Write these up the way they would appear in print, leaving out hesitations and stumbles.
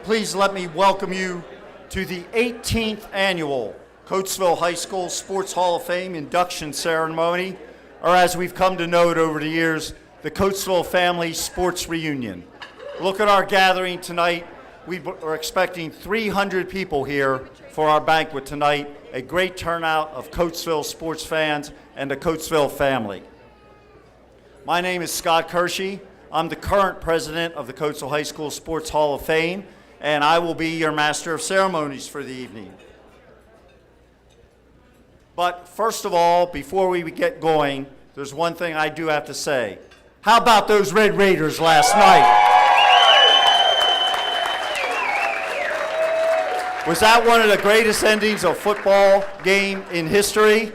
please let me welcome you to the 18th annual Coatesville High School Sports Hall of Fame induction ceremony, or as we've come to know it over the years, the Coatesville Family Sports Reunion. Look at our gathering tonight. We are expecting 300 people here for our banquet tonight, a great turnout of Coatesville sports fans and the Coatesville family. My name is Scott Kershey. I'm the current president of the Coatesville High School Sports Hall of Fame, and I will be your master of ceremonies for the evening. But first of all, before we get going, there's one thing I do have to say. How about those Red Raiders last night? Was that one of the greatest endings of a football game in history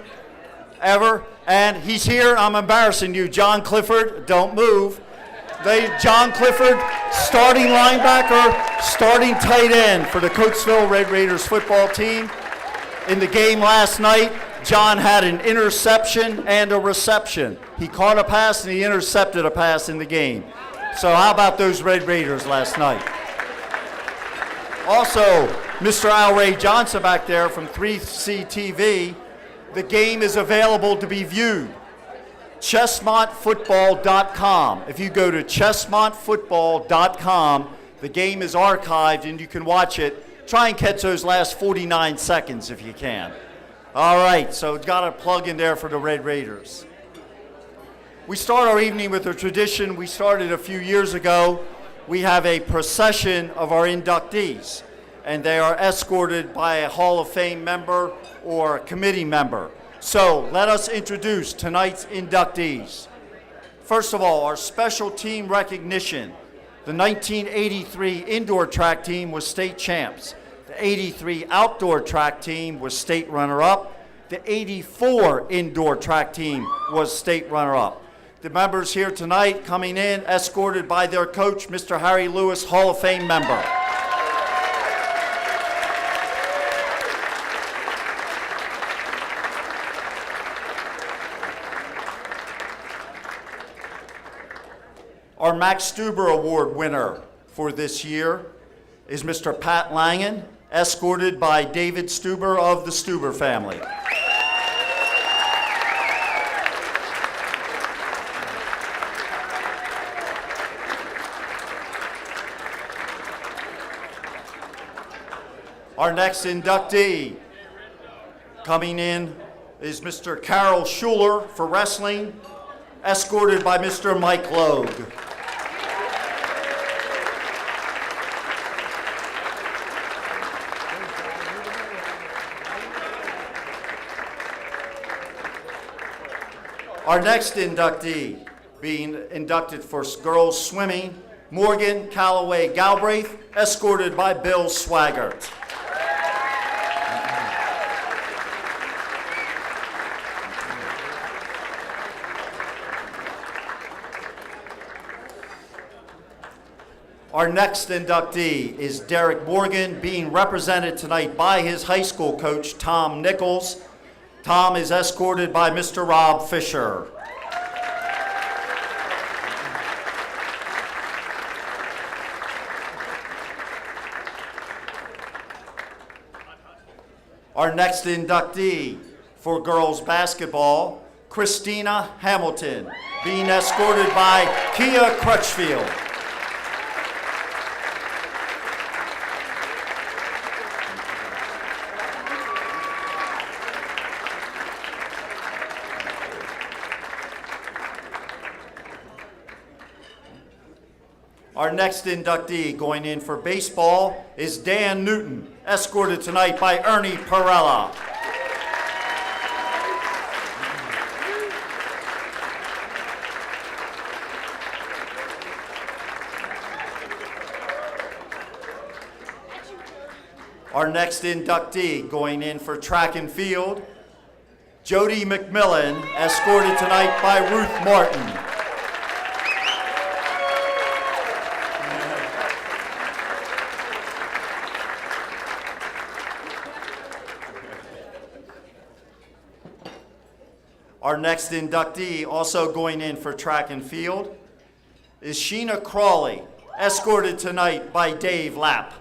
ever? And he's here, I'm embarrassing you, John Clifford, don't move. John Clifford, starting linebacker, starting tight end for the Coatesville Red Raiders football team. In the game last night, John had an interception and a reception. He caught a pass and he intercepted a pass in the game. So how about those Red Raiders last night? Also, Mr. Al Ray Johnson back there from 3C TV, the game is available to be viewed. ChestmontFootball.com. If you go to ChestmontFootball.com, the game is archived and you can watch it. Try and catch those last 49 seconds if you can. All right, so got a plug in there for the Red Raiders. We start our evening with a tradition we started a few years ago. We have a procession of our inductees, and they are escorted by a Hall of Fame member or a committee member. So let us introduce tonight's inductees. First of all, our special team recognition. The 1983 indoor track team was state champs. The 83 outdoor track team was state runner-up. The 84 indoor track team was state runner-up. The members here tonight coming in, escorted by their coach, Mr. Harry Lewis, Hall of Fame member. Our Max Stuber Award winner for this year is Mr. Pat Langen, escorted by David Stuber of the Stuber family. Our next inductee coming in is Mr. Carroll Shuler for wrestling, escorted by Mr. Mike Logue. Our next inductee being inducted for girls swimming, Morgan Callaway Galbraith, escorted by Bill Swaggart. Our next inductee is Derrick Morgan, being represented tonight by his high school coach, Tom Nichols. Tom is escorted by Mr. Rob Fisher. Our next inductee for girls basketball, Christina Hamilton, being escorted by Kia Crutchfield. Our next inductee going in for baseball is Dan Newton, escorted tonight by Ernie Perella. Our next inductee going in for track and field, Jody McMillan, escorted tonight by Ruth Martin. Our next inductee, also going in for track and field, is Sheena Crawley, escorted tonight by Dave Lapp.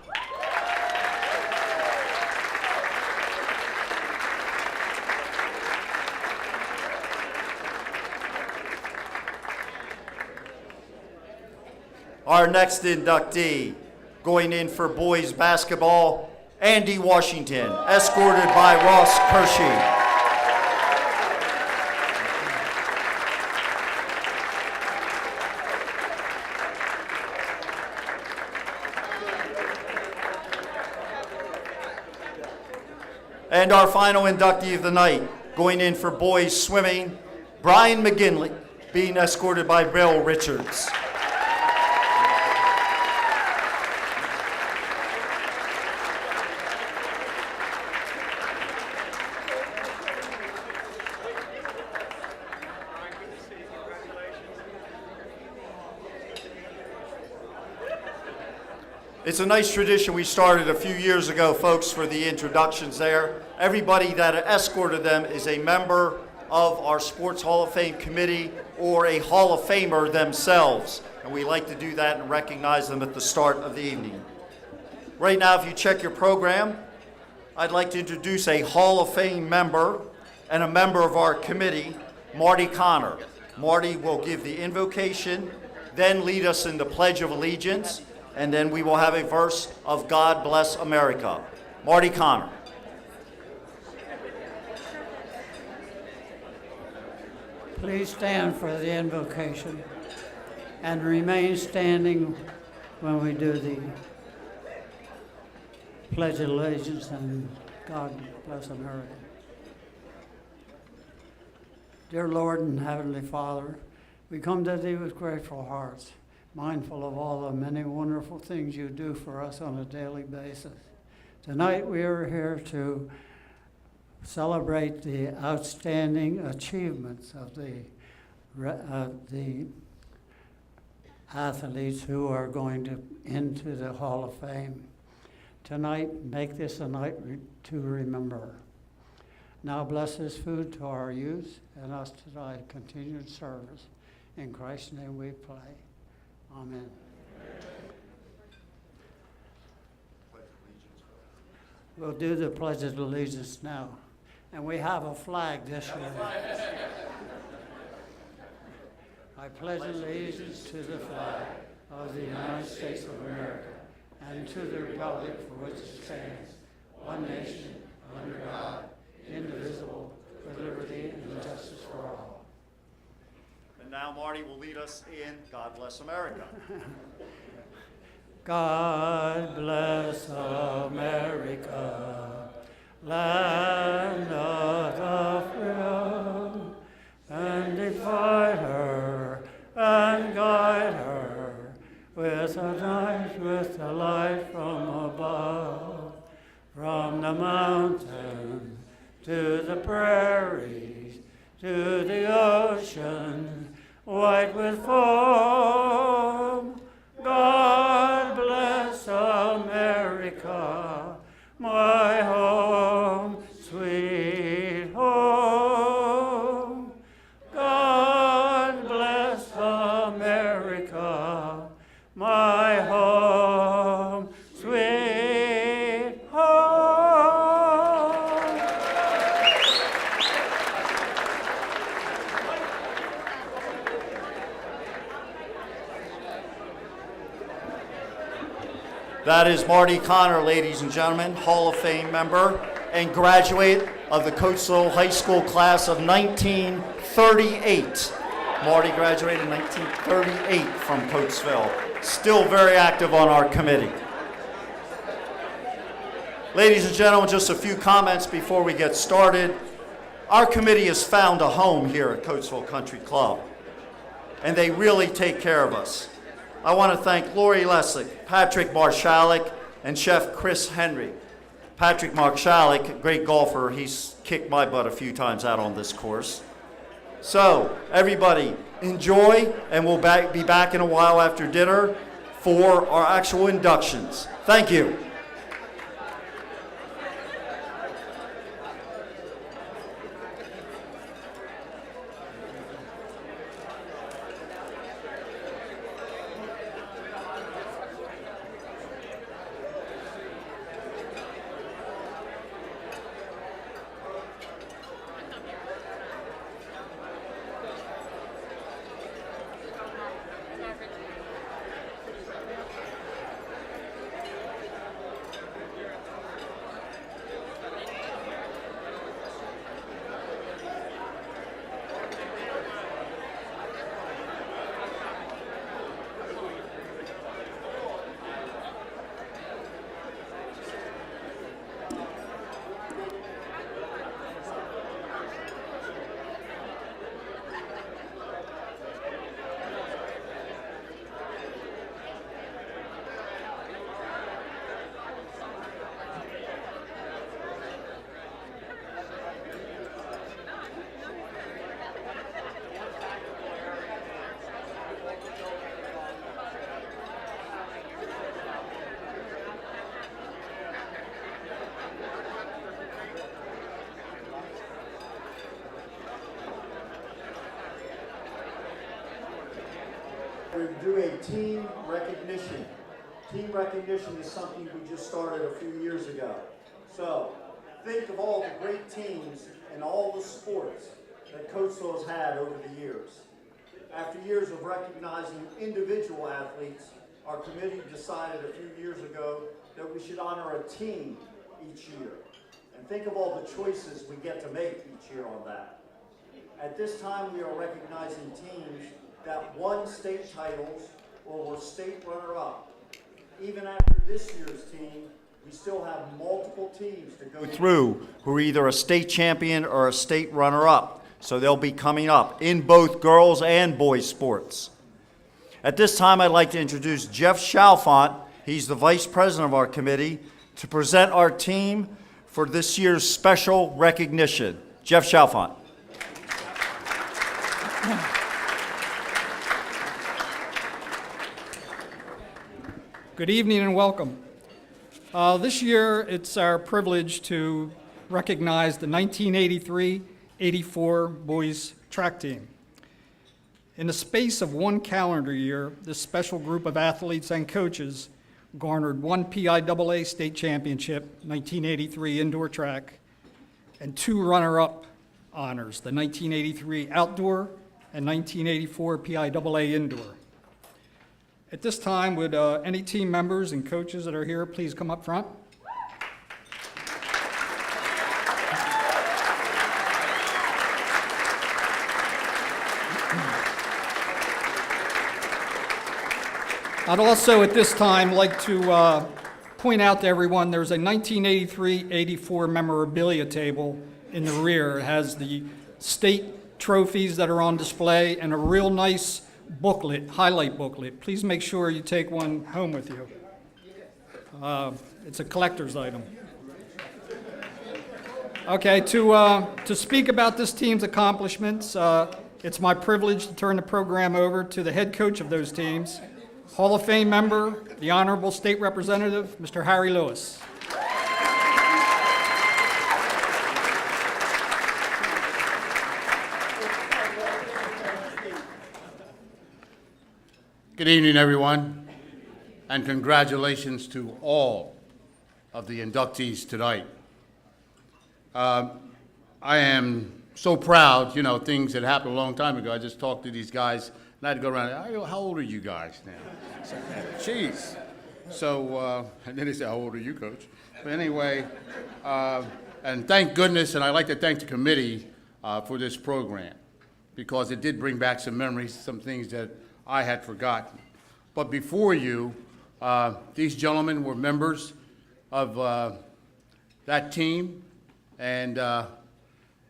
Our next inductee, going in for boys basketball, Andy Washington, escorted by Ross Kershey. And our final inductee of the night, going in for boys swimming, Brian McGinley, being escorted by Bill Richards. It's a nice tradition we started a few years ago, folks, for the introductions there. Everybody that escorted them is a member of our Sports Hall of Fame committee or a Hall of Famer themselves. And we like to do that and recognize them at the start of the evening. Right now, if you check your program, I'd like to introduce a Hall of Fame member and a member of our committee, Marty Connor. Marty will give the invocation, then lead us in the Pledge of Allegiance, and then we will have a verse of God Bless America. Marty Connor. Please stand for the invocation and remain standing when we do the Pledge of Allegiance and God Bless America. Dear Lord and Heavenly Father, we come to Thee with grateful hearts, mindful of all the many wonderful things You do for us on a daily basis. Tonight we are here to celebrate the outstanding achievements of the athletes who are going into the Hall of Fame. Tonight, make this a night to remember. Now bless this food to our youth and us to Thy continued service. In Christ's name we pray. Amen. We'll do the Pledge of Allegiance now. And we have a flag this year. I pledge allegiance to the flag of the United States of America and to the republic for which it stands, one nation, under God, indivisible, with liberty and justice for all. And now Marty will lead us in God Bless America. God bless America, land of the free, and divide her and guide her with the light from above, from the mountain to the prairies, to the ocean, white with foam. God bless America, my home, sweet home. God bless America, my home, sweet home. That is Marty Connor, ladies and gentlemen, Hall of Fame member and graduate of the Coatesville High School class of 1938. Marty graduated in 1938 from Coatesville. Still very active on our committee. Ladies and gentlemen, just a few comments before we get started. Our committee has found a home here at Coatesville Country Club, and they really take care of us. I want to thank Lori Lessick, Patrick Marshalik, and Chef Chris Henry. Patrick Marshalik, great golfer, he's kicked my butt a few times out on this course. So, everybody, enjoy, and we'll be back in a while after dinner for our actual inductions. Thank you. do a team recognition. Team recognition is something we just started a few years ago. So think of all the great teams in all the sports that Coatesville has had over the years. After years of recognizing individual athletes, our committee decided a few years ago that we should honor a team each year. And think of all the choices we get to make each year on that. At this time, we are recognizing teams that won state titles or were state runner-up. Even after this year's team, we still have multiple teams to go through who are either a state champion or a state runner-up. So they'll be coming up in both girls and boys sports. At this time, I'd like to introduce Jeff Chalfant. He's the vice president of our committee, to present our team for this year's special recognition. Jeff Chalfant. Good evening and welcome. This year, it's our privilege to recognize the 1983-84 boys track team. In the space of one calendar year, this special group of athletes and coaches garnered one PIAA state championship, 1983 indoor track, and two runner-up honors, the 1983 outdoor and 1984 PIAA indoor. At this time, would any team members and coaches that are here please come up front? I'd also at this time like to point out to everyone there's a 1983-84 memorabilia table in the rear. It has the state trophies that are on display and a real nice booklet, highlight booklet. Please make sure you take one home with you. It's a collector's item. Okay, to speak about this team's accomplishments, it's my privilege to turn the program over to the head coach of those teams, Hall of Fame member, the Honorable State Representative, Mr. Harry Lewis. Good evening, everyone, and congratulations to all of the inductees tonight. I am so proud, you know, things that happened a long time ago. I just talked to these guys, and I had to go around, how old are you guys now? I said, jeez. So, and then they said, how old are you, Coach? But anyway, and thank goodness, and I'd like to thank the committee for this program, because it did bring back some memories, some things that I had forgotten. But before you, these gentlemen were members of that team, and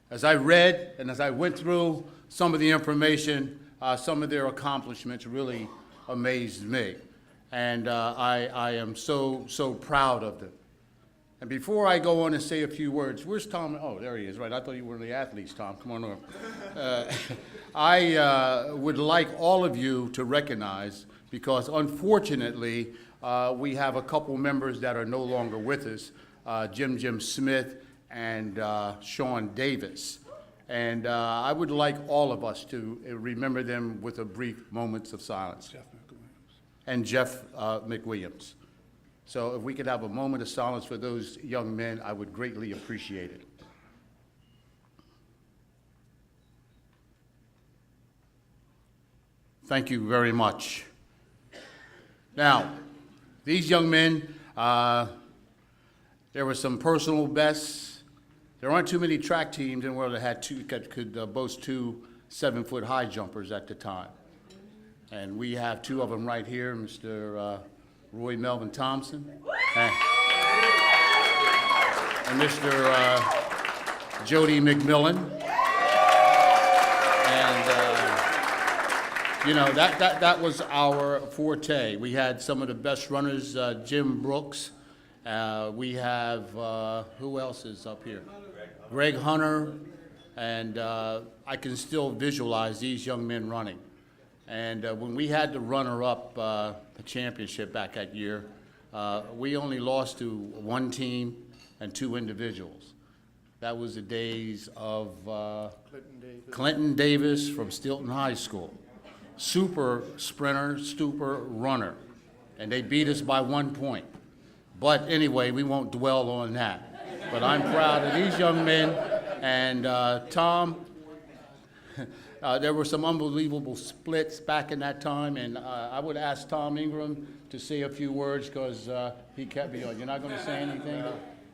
as I read and as I went through some of the information, some of their accomplishments really amazed me, and I am so proud of them. And before I go on and say a few words, where's Tom? Oh, there he is, right. I thought you were one of the athletes, Tom. Come on over. I would like all of you to recognize, because unfortunately, we have a couple members that are no longer with us, Jim Smith and Sean Davis. And I would like all of us to remember them with a brief moments of silence. And Jeff McWilliams. So if we could have a moment of silence for those young men, I would greatly appreciate it. Thank you very much. Now, these young men, there were some personal bests. There aren't too many track teams in the world that had could boast two 7-foot high jumpers at the time. And we have two of them right here, Mr. Roy Melvin Thompson and Mr. Jody McMillan. And you know, that was our forte. We had some of the best runners, Jim Brooks. We have, who else is up here? Greg Hunter. And I can still visualize these young men running. And when we had the runner-up the championship back that year, we only lost to one team and two individuals. That was the days of Clinton Davis from Stilton High School. super sprinter, Stuber runner, and they beat us by 1 point. But anyway, we won't dwell on that. But I'm proud of these young men, and Tom, there were some unbelievable splits back in that time, and I would ask Tom Ingram to say a few words because he kept me on. You're not going to say anything?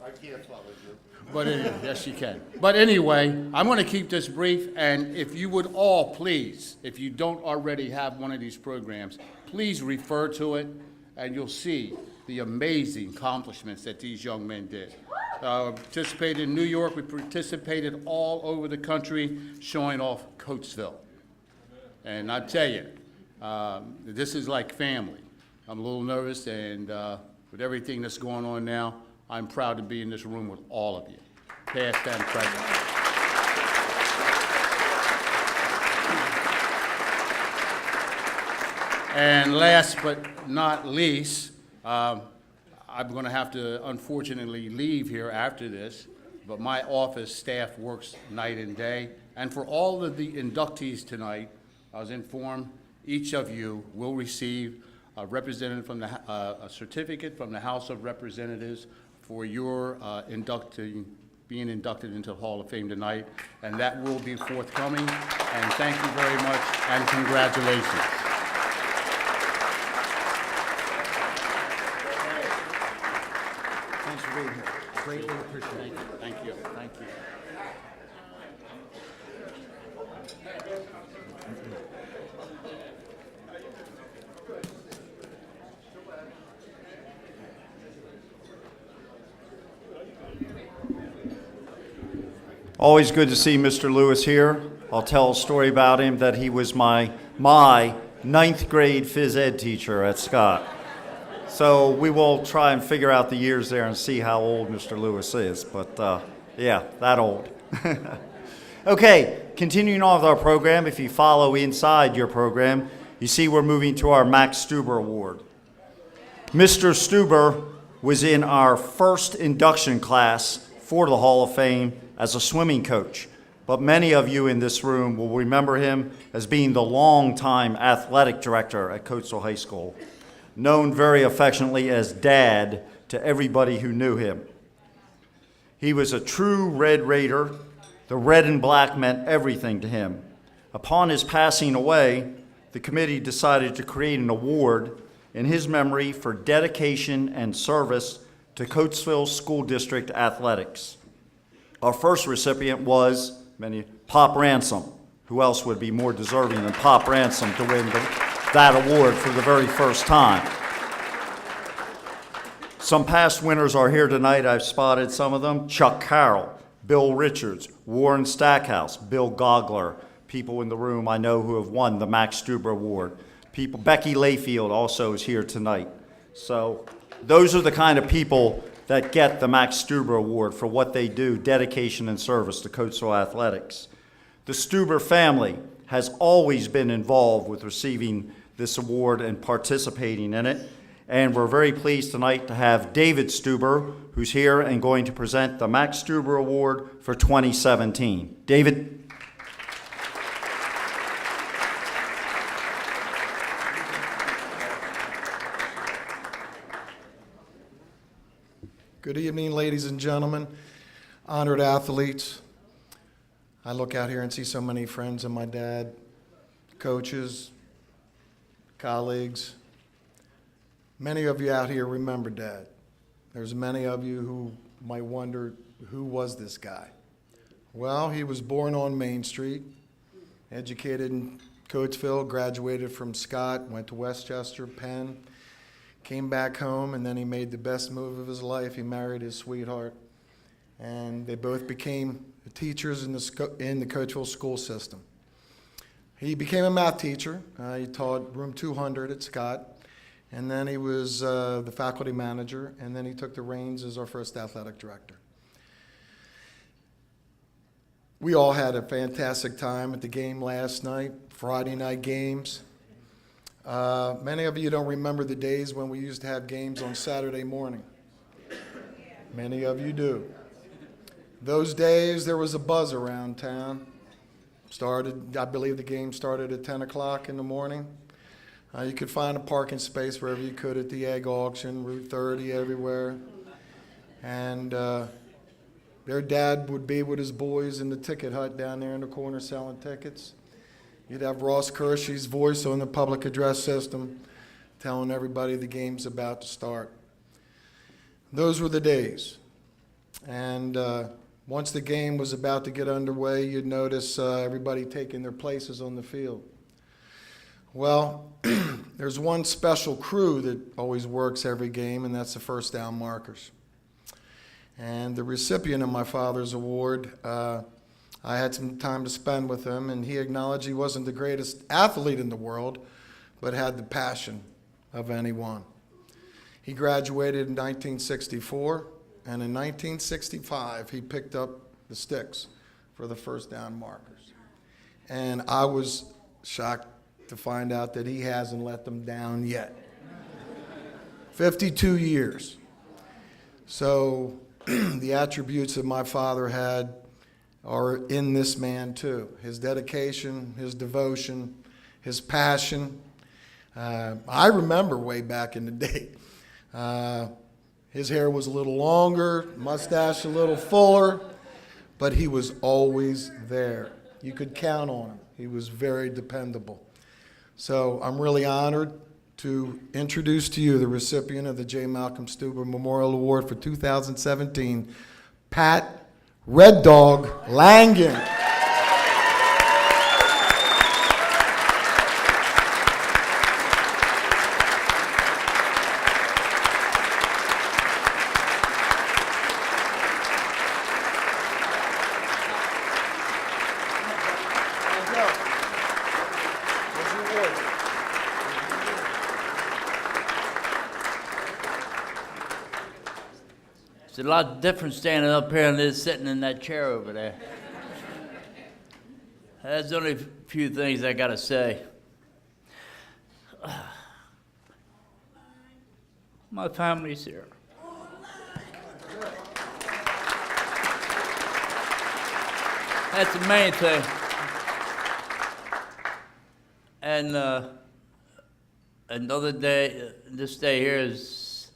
I can't follow you. But yes, you can. But anyway, I'm going to keep this brief, and if you would all please, if you don't already have one of these programs, please refer to it, and you'll see the amazing accomplishments that these young men did. Participated in New York, we participated all over the country, showing off Coatesville. And I tell you, this is like family. I'm a little nervous, and with everything that's going on now, I'm proud to be in this room with all of you, past and present. And last but not least, I'm going to have to unfortunately leave here after this, but my office staff works night and day. And for all of the inductees tonight, I was informed each of you will receive a representative from a certificate from the House of Representatives for your being inducted into the Hall of Fame tonight, and that will be forthcoming. And thank you very much, and congratulations. Thanks for being here. Greatly appreciate it. Thank you. Thank you. Always good to see Mr. Lewis here. I'll tell a story about him that he was my ninth grade phys ed teacher at Stott. So we will try and figure out the years there and see how old Mr. Lewis is. But yeah, that old. Okay, continuing on with our program, if you follow inside your program, you see we're moving to our Max Stuber Award. Mr. Stuber was in our first induction class for the Hall of Fame as a swimming coach, but many of you in this room will remember him as being the longtime athletic director at Coatesville High School, known very affectionately as Dad to everybody who knew him. He was a true Red Raider. The red and black meant everything to him. Upon his passing away, the committee decided to create an award in his memory for dedication and service to Coatesville School District athletics. Our first recipient was Pop Ransom. Who else would be more deserving than Pop Ransom to win that award for the very first time? Some past winners are here tonight. I've spotted some of them. Chuck Carroll, Bill Richards, Warren Stackhouse, Bill Gogler, people in the room I know who have won the Max Stuber Award. Becky Layfield also is here tonight. So those are the kind of people that get the Max Stuber Award for what they do, dedication and service to Coatesville athletics. The Stuber family has always been involved with receiving this award and participating in it. And we're very pleased tonight to have David Stuber, who's here and going to present the Max Stuber Award for 2017. David. Good evening, ladies and gentlemen, honored athletes. I look out here and see so many friends of my dad, coaches, colleagues. Many of you out here remember Dad. There's many of you who might wonder, who was this guy? Well, he was born on Main Street, educated in Coatesville, graduated from Scott, went to Westchester, Penn, came back home, and then he made the best move of his life. He married his sweetheart, and they both became teachers in the Coatesville school system. He became a math teacher. He taught room 200 at Scott, and then he was the faculty manager, and then he took the reins as our first athletic director. We all had a fantastic time at the game last night, Friday night games. Many of you don't remember the days when we used to have games on Saturday morning. Many of you do. Those days, there was a buzz around town. Started, I believe the game started at 10 o'clock in the morning. You could find a parking space wherever you could at the egg auction, Route 30, everywhere. And their dad would be with his boys in the ticket hut down there in the corner selling tickets. You'd have Ross Kershey's voice on the public address system telling everybody the game's about to start. Those were the days. And once the game was about to get underway, you'd notice everybody taking their places on the field. Well, there's one special crew that always works every game, and that's the first down markers. And the recipient of my father's award, I had some time to spend with him, and he acknowledged he wasn't the greatest athlete in the world, but had the passion of anyone. He graduated in 1964. And in 1965, he picked up the sticks for the first down markers. And I was shocked to find out that he hasn't let them down yet. 52 years. So the attributes that my father had are in this man too. His dedication, his devotion, his passion. I remember way back in the day. His hair was a little longer, mustache a little fuller, but he was always there. You could count on him. He was very dependable. So I'm really honored to introduce to you the recipient of the J. Malcolm Stuber Memorial Award for 2017, Pat Red Dog Langen. It's a lot different standing up here than it is sitting in that chair over there. There's only a few things I gotta say. My family's here. That's the main thing. And another day, this day here is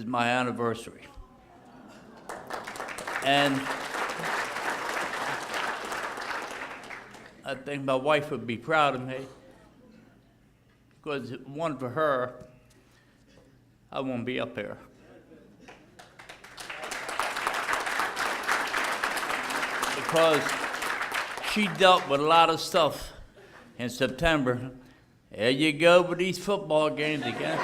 my anniversary. And I think my wife would be proud of me, because if it wasn't for her, I won't be up here. Because she dealt with a lot of stuff in September. There you go with these football games again.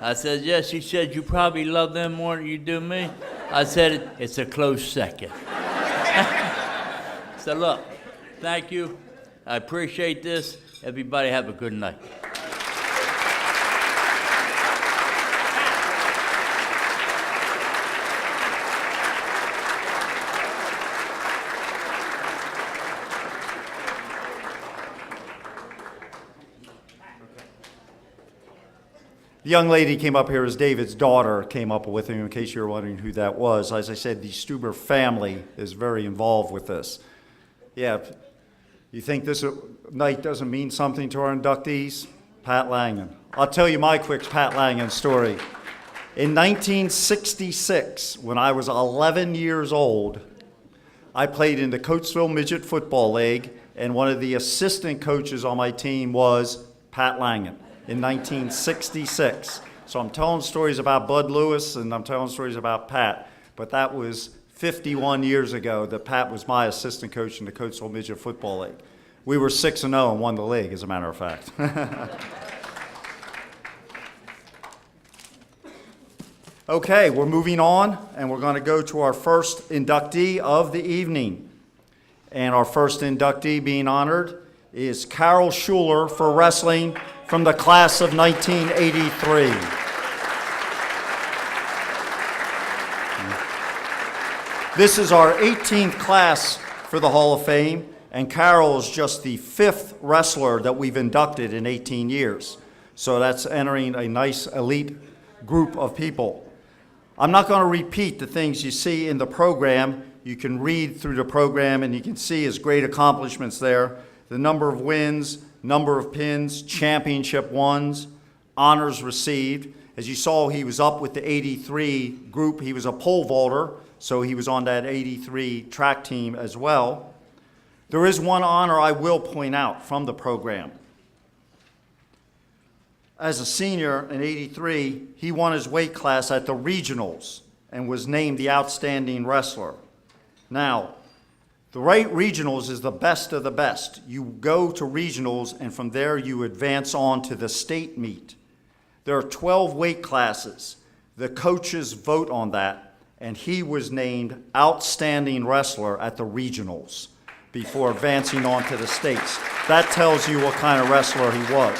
I said, yes. She said, you probably love them more than you do me. I said, it's a close second. So look, thank you. I appreciate this. Everybody have a good night. The young lady came up here as David's daughter came up with him, in case you were wondering who that was. As I said, the Stuber family is very involved with this. Yeah, you think this night doesn't mean something to our inductees? Pat Langen. I'll tell you my quick Pat Langen story. In 1966, when I was 11 years old, I played in the Coatesville Midget Football League, and one of the assistant coaches on my team was Pat Langen. In 1966. So I'm telling stories about Bud Lewis and I'm telling stories about Pat, but that was 51 years ago that Pat was my assistant coach in the Coatesville Midget Football League. We were 6-0 and won the league, as a matter of fact. Okay, we're moving on, and we're going to go to our first inductee of the evening. And our first inductee being honored is Carroll Shuler for wrestling from the class of 1983. This is our 18th class for the Hall of Fame, and Carroll is just the 5th wrestler that we've inducted in 18 years. So that's entering a nice elite group of people. I'm not going to repeat the things you see in the program. You can read through the program and you can see his great accomplishments there. The number of wins, number of pins, championship ones, honors received. As you saw, he was up with the 83 group. He was a pole vaulter, so he was on that 83 track team as well. There is one honor I will point out from the program. As a senior in 83, he won his weight class at the regionals and was named the outstanding wrestler. Now, the right regionals is the best of the best. You go to regionals, and from there you advance on to the state meet. There are 12 weight classes. The coaches vote on that, and he was named outstanding wrestler at the regionals before advancing on to the states. That tells you what kind of wrestler he was.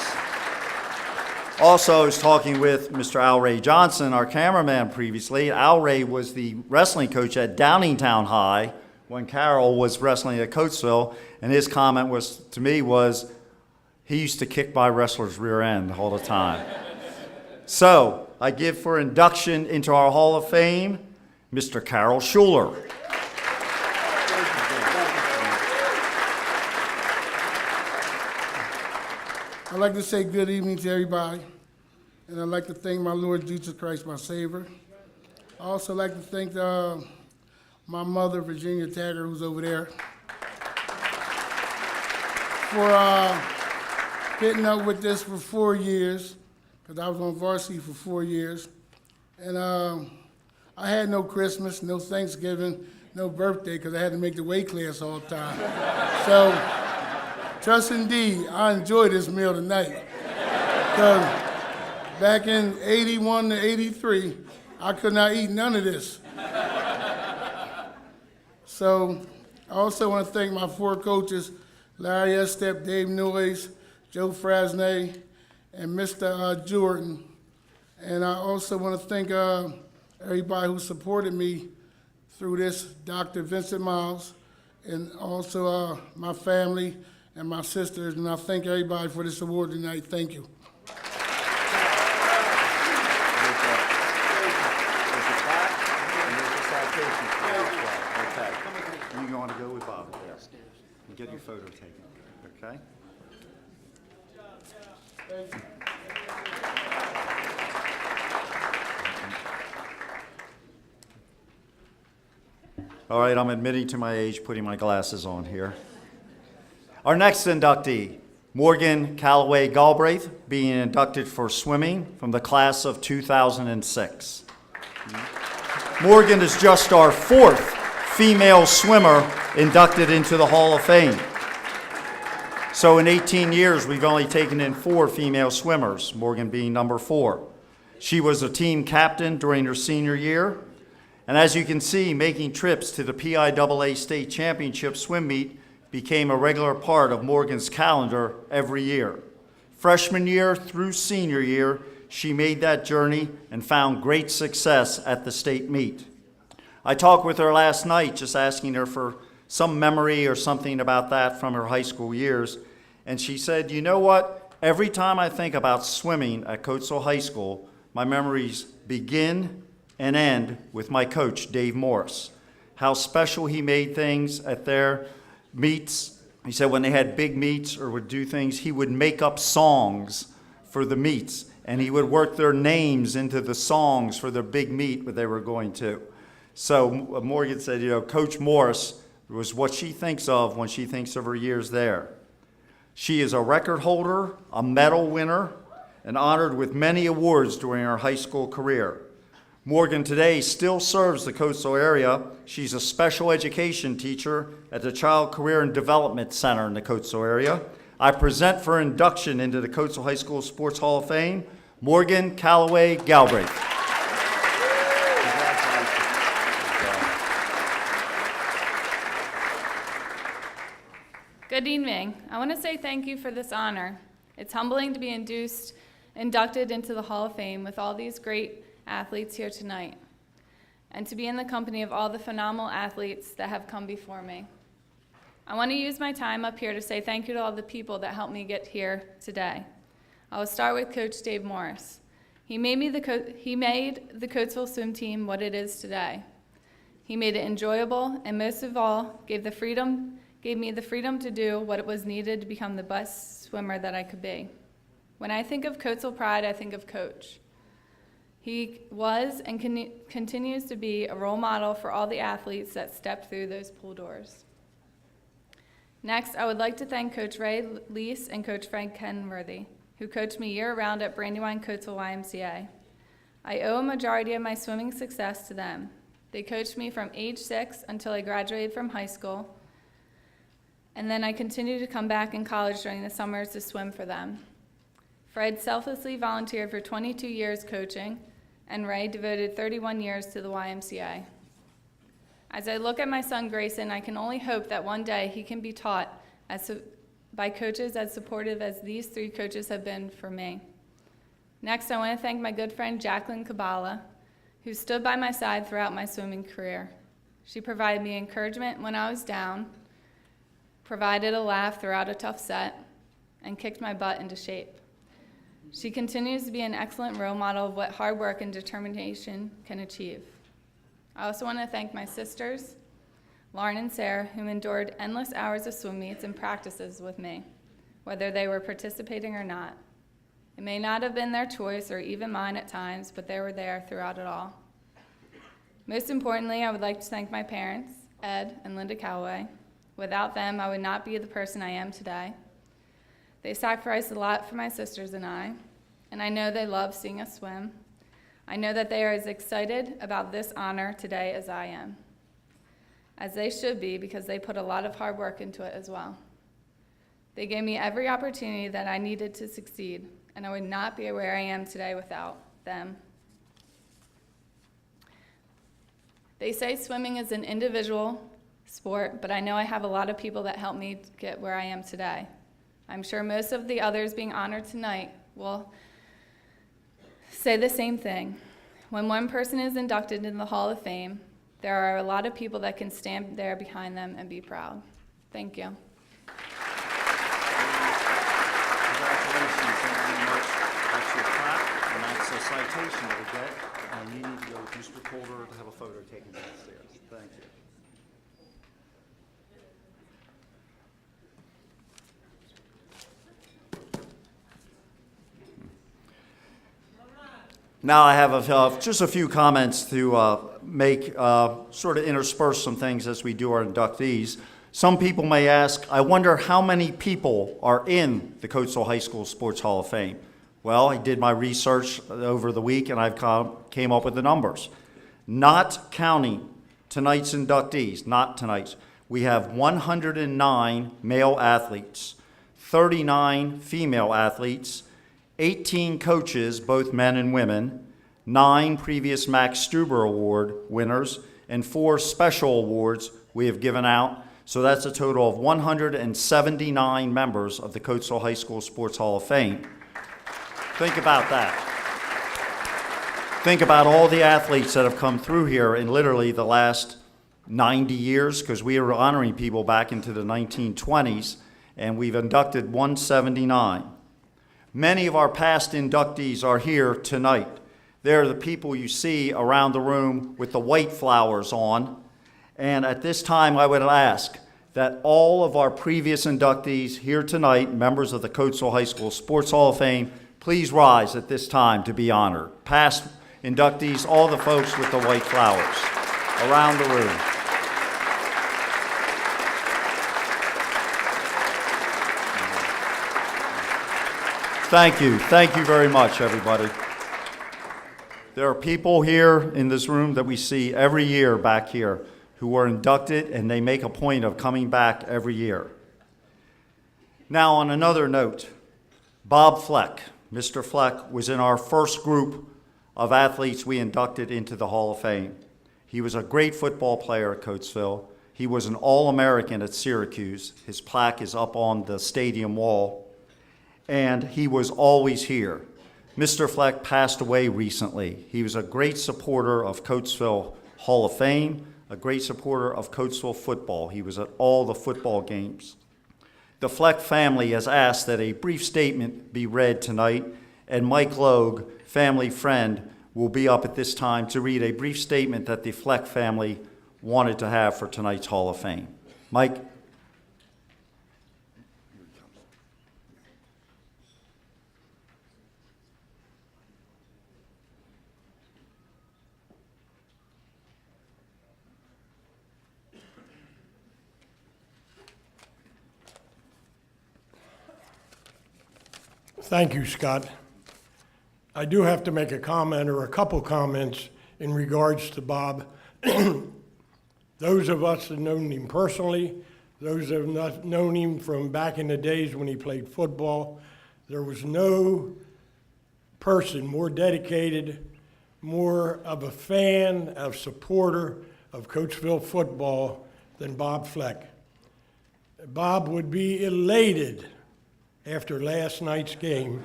Also, I was talking with Mr. Al Ray Johnson, our cameraman previously. Al Ray was the wrestling coach at Downingtown High when Carroll was wrestling at Coatesville, and his comment was to me was, he used to kick my wrestler's rear end all the time. So, I give for induction into our Hall of Fame, Mr. Carroll Shuler. I'd like to say good evening to everybody, and I'd like to thank my Lord Jesus Christ, my Savior. I also like to thank my mother, Virginia Tagger, who's over there, for putting up with this for 4 years, because I was on varsity for 4 years. And I had no Christmas, no Thanksgiving, no birthday, because I had to make the weight class all the time. So, trust indeed, I enjoyed this meal tonight. Because back in 81 to 83, I could not eat none of this. So I also want to thank my 4 coaches, Larry Estep, Dave Noyes, Joe Frasney, and Mr. Jordan. And I also want to thank everybody who supported me through this, Dr. Vincent Miles, and also my family and my sisters, and I thank everybody for this award tonight. Thank you. You're going to go with Bob there and get your photo taken, okay? All right, I'm admitting to my age, putting my glasses on here. Our next inductee, Morgan Callaway Galbraith, being inducted for swimming from the class of 2006. Morgan is just our 4th female swimmer inducted into the Hall of Fame. So in 18 years, we've only taken in 4 female swimmers, Morgan being number 4. She was a team captain during her senior year. And as you can see, making trips to the PIAA State Championship swim meet became a regular part of Morgan's calendar every year. Freshman year through senior year, she made that journey and found great success at the state meet. I talked with her last night, just asking her for some memory or something about that from her high school years. And she said, you know what? Every time I think about swimming at Coatesville High School, my memories begin and end with my coach, Dave Morris. How special he made things at their meets. He said when they had big meets or would do things, he would make up songs for the meets, and he would work their names into the songs for the big meet that they were going to. So Morgan said, you know, Coach Morris was what she thinks of when she thinks of her years there. She is a record holder, a medal winner, and honored with many awards during her high school career. Morgan today still serves the Coatesville area. She's a special education teacher at the Child Career and Development Center in the Coatesville area. I present for induction into the Coatesville High School Sports Hall of Fame, Morgan Callaway Galbraith. Good evening. I want to say thank you for this honor. It's humbling to be inducted into the Hall of Fame with all these great athletes here tonight, and to be in the company of all the phenomenal athletes that have come before me. I want to use my time up here to say thank you to all the people that helped me get here today. I will start with Coach Dave Morris. He made the Coatesville swim team what it is today. He made it enjoyable, and most of all, gave me the freedom to do what it was needed to become the best swimmer that I could be. When I think of Coatesville pride, I think of Coach. He was and continues to be a role model for all the athletes that stepped through those pool doors. Next, I would like to thank Coach Ray Lease and Coach Frank Kenworthy, who coached me year-round at Brandywine Coatesville YMCA. I owe a majority of my swimming success to them. They coached me from age 6 until I graduated from high school, and then I continued to come back in college during the summers to swim for them. Fred selflessly volunteered for 22 years coaching, and Ray devoted 31 years to the YMCA. As I look at my son Grayson, I can only hope that one day he can be taught by coaches as supportive as these 3 coaches have been for me. Next, I want to thank my good friend Jacqueline Kabala, who stood by my side throughout my swimming career. She provided me encouragement when I was down, provided a laugh throughout a tough set, and kicked my butt into shape. She continues to be an excellent role model of what hard work and determination can achieve. I also want to thank my sisters, Lauren and Sarah, who endured endless hours of swim meets and practices with me, whether they were participating or not. It may not have been their choice or even mine at times, but they were there throughout it all. Most importantly, I would like to thank my parents, Ed and Linda Callaway. Without them, I would not be the person I am today. They sacrificed a lot for my sisters and I know they love seeing us swim. I know that they are as excited about this honor today as I am, as they should be, because they put a lot of hard work into it as well. They gave me every opportunity that I needed to succeed, and I would not be where I am today without them. They say swimming is an individual sport, but I know I have a lot of people that helped me get where I am today. I'm sure most of the others being honored tonight will say the same thing. When one person is inducted into the Hall of Fame, there are a lot of people that can stand there behind them and be proud. Thank you. Congratulations. Thank you very much. That's your plaque, and that's a citation that we get. And you need to go with Mr. Calder to have a photo taken downstairs. Thank you. Now I have just a few comments to make, sort of intersperse some things as we do our inductees. Some people may ask, I wonder how many people are in the Coatesville High School Sports Hall of Fame. Well, I did my research over the week and I've came up with the numbers. Not counting tonight's inductees, not tonight's. We have 109 male athletes, 39 female athletes, 18 coaches, both men and women, 9 previous Max Stuber Award winners, and 4 special awards we have given out. So that's a total of 179 members of the Coatesville High School Sports Hall of Fame. Think about that. Think about all the athletes that have come through here in literally the last 90 years, because we were honoring people back into the 1920s, and we've inducted 179. Many of our past inductees are here tonight. They're the people you see around the room with the white flowers on. And at this time, I would ask that all of our previous inductees here tonight, members of the Coatesville High School Sports Hall of Fame, please rise at this time to be honored. Past inductees, all the folks with the white flowers around the room. Thank you. Thank you very much, everybody. There are people here in this room that we see every year back here who are inducted, and they make a point of coming back every year. Now, on another note, Bob Fleck, Mr. Fleck, was in our first group of athletes we inducted into the Hall of Fame. He was a great football player at Coatesville. He was an All-American at Syracuse. His plaque is up on the stadium wall. And he was always here. Mr. Fleck passed away recently. He was a great supporter of Coatesville Hall of Fame, a great supporter of Coatesville football. He was at all the football games. The Fleck family has asked that a brief statement be read tonight, and Mike Logue, family friend, will be up at this time to read a brief statement that the Fleck family wanted to have for tonight's Hall of Fame. Mike? Thank you, Scott. I do have to make a comment or a couple comments in regards to Bob. Those of us that known him personally, those that have not known him from back in the days when he played football, there was no person more dedicated, more of a fan, a supporter of Coatesville football than Bob Fleck. Bob would be elated after last night's game,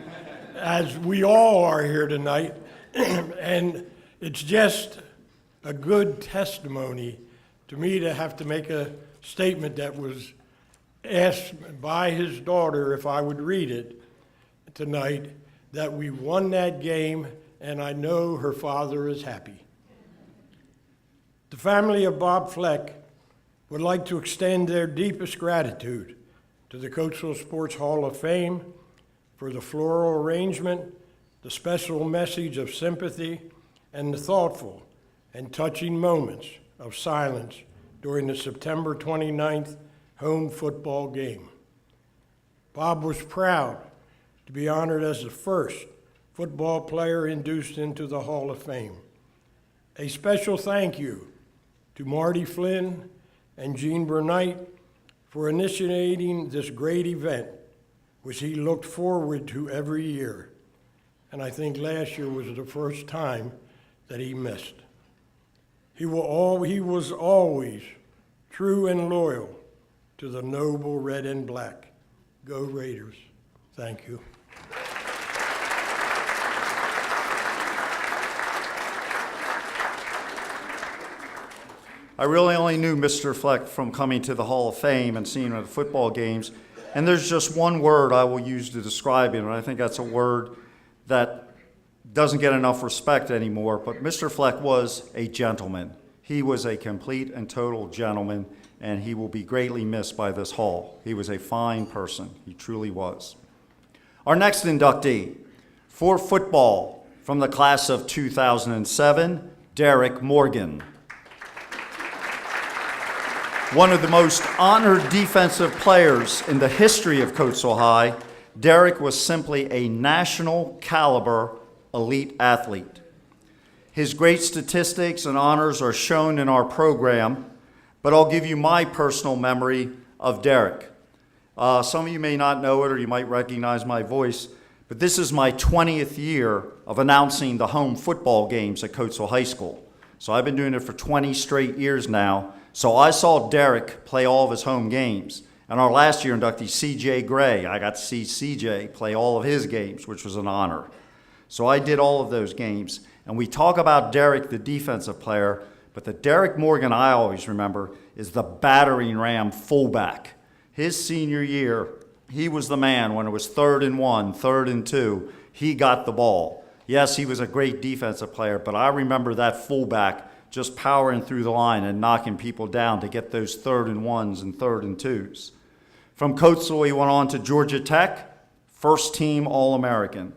as we all are here tonight, and it's just a good testimony to me to have to make a statement that was asked by his daughter if I would read it tonight, that we won that game, and I know her father is happy. The family of Bob Fleck would like to extend their deepest gratitude to the Coatesville Sports Hall of Fame for the floral arrangement, the special message of sympathy, and the thoughtful and touching moments of silence during the September 29th home football game. Bob was proud to be honored as the first football player induced into the Hall of Fame. A special thank you to Marty Flynn and Jean Bernight for initiating this great event, which he looked forward to every year. And I think last year was the first time that he missed. He was always true and loyal to the noble red and black. Go Raiders. Thank you. I really only knew Mr. Fleck from coming to the Hall of Fame and seeing him at football games. And there's just one word I will use to describe him, and I think that's a word that doesn't get enough respect anymore, but Mr. Fleck was a gentleman. He was a complete and total gentleman, and he will be greatly missed by this hall. He was a fine person. He truly was. Our next inductee for football from the class of 2007, Derrick Morgan. One of the most honored defensive players in the history of Coatesville High, Derrick was simply a national caliber elite athlete. His great statistics and honors are shown in our program, but I'll give you my personal memory of Derrick. Some of you may not know it or you might recognize my voice, but this is my 20th year of announcing the home football games at Coatesville High School. So I've been doing it for 20 straight years now. So I saw Derrick play all of his home games. And our last year inductee, C.J. Gray, I got to see C.J. play all of his games, which was an honor. So I did all of those games. And we talk about Derrick, the defensive player, but the Derrick Morgan I always remember is the battering ram fullback. His senior year, he was the man when it was 3rd and 1, 3rd and 2. He got the ball. Yes, he was a great defensive player, but I remember that fullback just powering through the line and knocking people down to get those 3rd and 1s and 3rd and 2s. From Coatesville, he went on to Georgia Tech, first team All-American.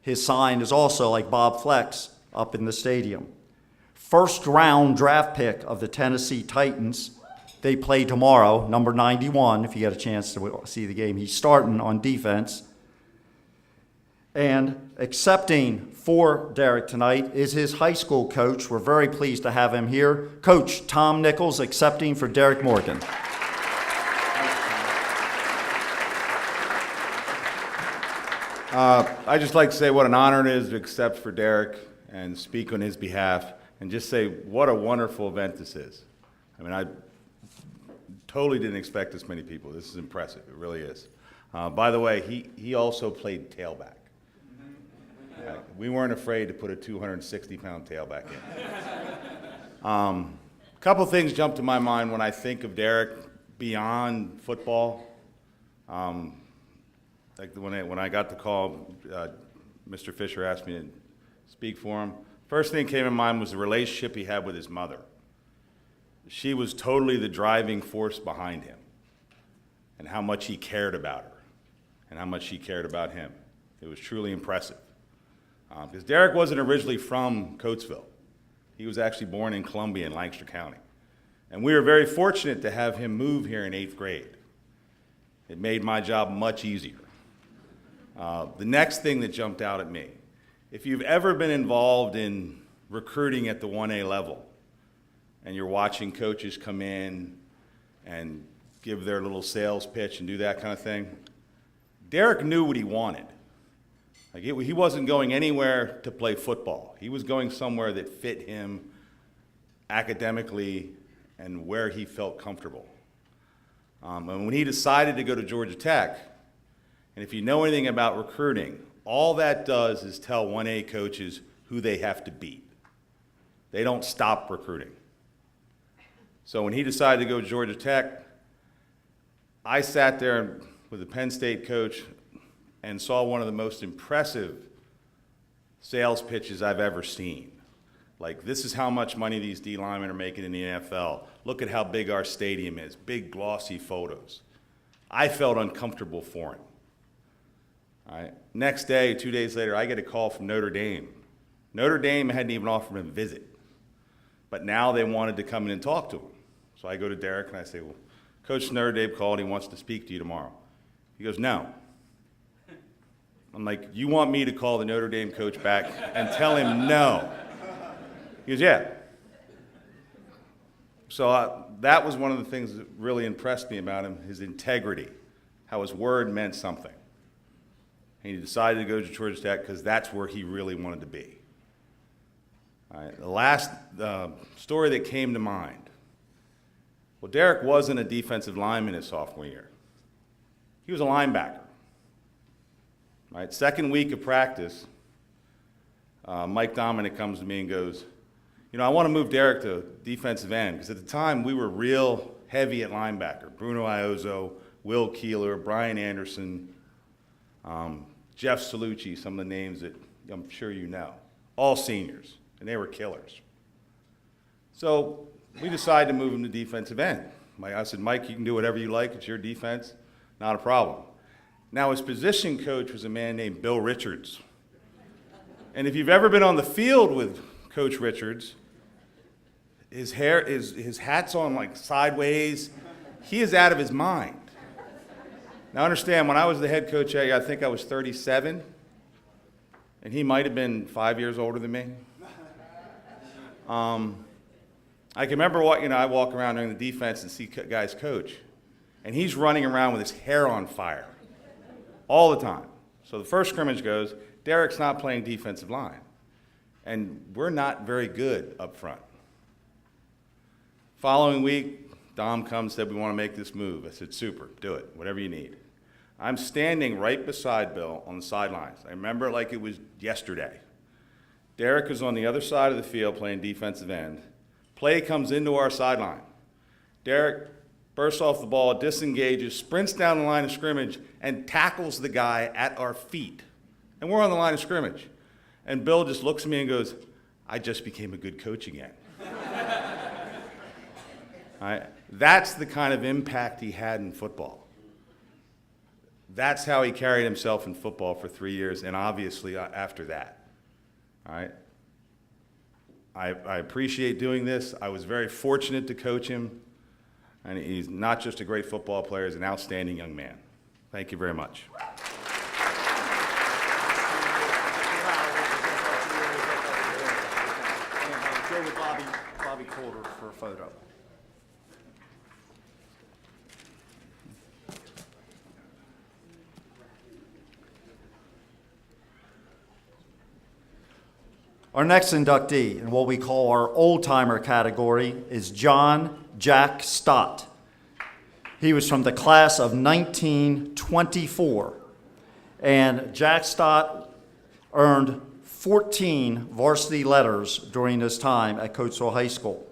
His sign is also like Bob Fleck's up in the stadium. First round draft pick of the Tennessee Titans. They play tomorrow, number 91, if you get a chance to see the game. He's starting on defense. And accepting for Derrick tonight is his high school coach. We're very pleased to have him here. Coach Tom Nichols accepting for Derrick Morgan. I'd just like to say what an honor it is to accept for Derrick and speak on his behalf and just say what a wonderful event this is. I mean, I totally didn't expect this many people. This is impressive. It really is. By the way, he also played tailback. We weren't afraid to put a 260-pound tailback in. A couple things jump to my mind when I think of Derrick beyond football. Like when I got the call, Mr. Fisher asked me to speak for him. First thing that came to mind was the relationship he had with his mother. She was totally the driving force behind him, and how much he cared about her, and how much she cared about him. It was truly impressive. Because Derrick wasn't originally from Coatesville. He was actually born in Columbia in Lancaster County. And we were very fortunate to have him move here in 8th grade. It made my job much easier. The next thing that jumped out at me, if you've ever been involved in recruiting at the 1A level, and you're watching coaches come in and give their little sales pitch and do that kind of thing, Derrick knew what he wanted. Like he wasn't going anywhere to play football. He was going somewhere that fit him academically and where he felt comfortable. And when he decided to go to Georgia Tech, and if you know anything about recruiting, all that does is tell 1A coaches who they have to beat. They don't stop recruiting. So when he decided to go to Georgia Tech, I sat there with a Penn State coach and saw one of the most impressive sales pitches I've ever seen. Like, this is how much money these D linemen are making in the NFL. Look at how big our stadium is, big glossy photos. I felt uncomfortable for him. All right. Next day, 2 days later, I get a call from Notre Dame. Notre Dame hadn't even offered him a visit, but now they wanted to come in and talk to him. So I go to Derrick and I say, well, Coach Notre Dame called, he wants to speak to you tomorrow. He goes, no. I'm like, you want me to call the Notre Dame coach back and tell him no? He goes, yeah. So that was one of the things that really impressed me about him, his integrity, how his word meant something. And he decided to go to Georgia Tech because that's where he really wanted to be. All right, the last story that came to mind. Well, Derrick wasn't a defensive lineman his sophomore year. He was a linebacker. Right, second week of practice, Mike Dominic comes to me and goes, you know, I want to move Derrick to defensive end, because at the time we were real heavy at linebacker. Bruno Iozzo, Will Keeler, Brian Anderson, Jeff Salucci, some of the names that I'm sure you know, all seniors, and they were killers. So we decided to move him to defensive end. I said, Mike, you can do whatever you like. It's your defense, not a problem. Now, his position coach was a man named Bill Richards. And if you've ever been on the field with Coach Richards, his hair, his hat's on like sideways. He is out of his mind. Now, understand, when I was the head coach, I think I was 37, and he might have been 5 years older than me. I can remember I walk around during the defense and see guys coach, and he's running around with his hair on fire all the time. So the first scrimmage goes, Derrick's not playing defensive line, and we're not very good up front. Following week, Dom comes and said, we want to make this move. I said, super, do it, whatever you need. I'm standing right beside Bill on the sidelines. I remember it like it was yesterday. Derrick is on the other side of the field playing defensive end. Play comes into our sideline. Derrick bursts off the ball, disengages, sprints down the line of scrimmage, and tackles the guy at our feet. And we're on the line of scrimmage. And Bill just looks at me and goes, I just became a good coach again. All right? That's the kind of impact he had in football. That's how he carried himself in football for 3 years, and obviously after that. All right? I appreciate doing this. I was very fortunate to coach him, and he's not just a great football player, he's an outstanding young man. Thank you very much. Go with Bobby Coulter for a photo. Our next inductee in what we call our old-timer category is John Jack Stott. He was from the class of 1924, and Jack Stott earned 14 varsity letters during his time at Coatesville High School.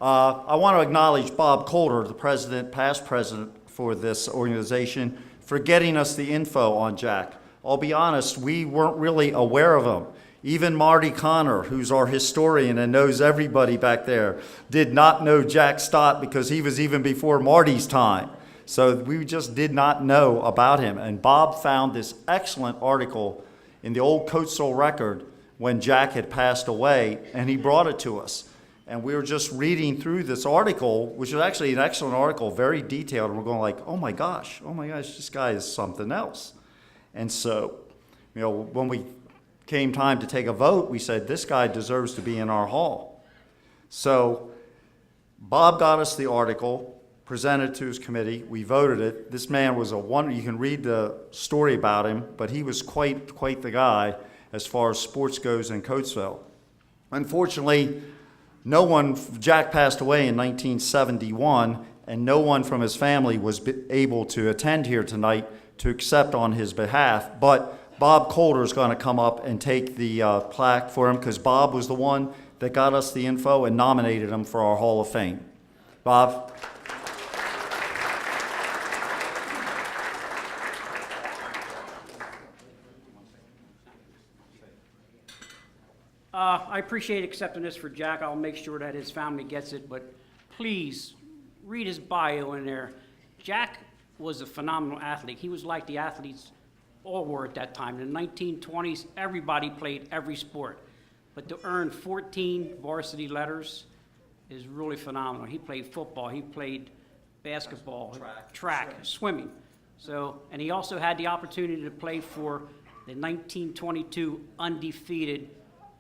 I want to acknowledge Bob Coulter, the president, past president for this organization, for getting us the info on Jack. I'll be honest, we weren't really aware of him. Even Marty Connor, who's our historian and knows everybody back there, did not know Jack Stott because he was even before Marty's time. So we just did not know about him. And Bob found this excellent article in the old Coatesville Record when Jack had passed away, and he brought it to us. And we were just reading through this article, which is actually an excellent article, very detailed, and we're going like, oh my gosh, this guy is something else. And so, when we came time to take a vote, we said, this guy deserves to be in our hall. So Bob got us the article, presented it to his committee, we voted it. This man was a wonder. You can read the story about him, but he was quite the guy as far as sports goes in Coatesville. Unfortunately, Jack passed away in 1971, and no one from his family was able to attend here tonight to accept on his behalf, but Bob Coulter is going to come up and take the plaque for him because Bob was the one that got us the info and nominated him for our Hall of Fame. Bob? I appreciate accepting this for Jack. I'll make sure that his family gets it, but please read his bio in there. Jack was a phenomenal athlete. He was like the athletes all were at that time. In the 1920s, everybody played every sport. But to earn 14 varsity letters is really phenomenal. He played football, he played basketball, track, swimming. So, and he also had the opportunity to play for the 1922 undefeated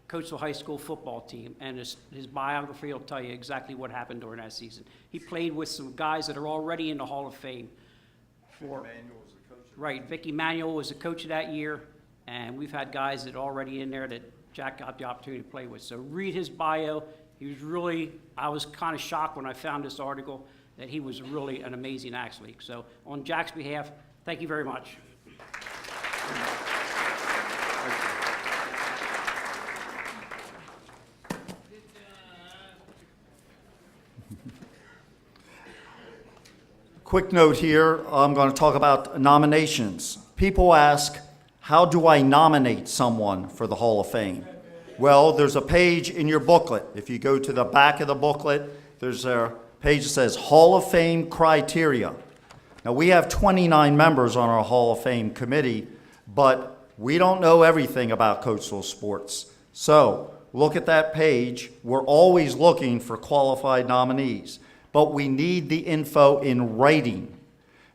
Coatesville High School football team, and his biography will tell you exactly what happened during that season. He played with some guys that are already in the Hall of Fame. Right, Vicky Manuel was the coach of that year, and we've had guys that are already in there that Jack got the opportunity to play with. So read his bio. I was kind of shocked when I found this article that he was really an amazing athlete. So on Jack's behalf, thank you very much. Quick note here, I'm going to talk about nominations. People ask, how do I nominate someone for the Hall of Fame? Well, there's a page in your booklet. If you go to the back of the booklet, there's a page that says Hall of Fame criteria. Now, we have 29 members on our Hall of Fame committee, but we don't know everything about Coatesville sports. So look at that page. We're always looking for qualified nominees. But we need the info in writing.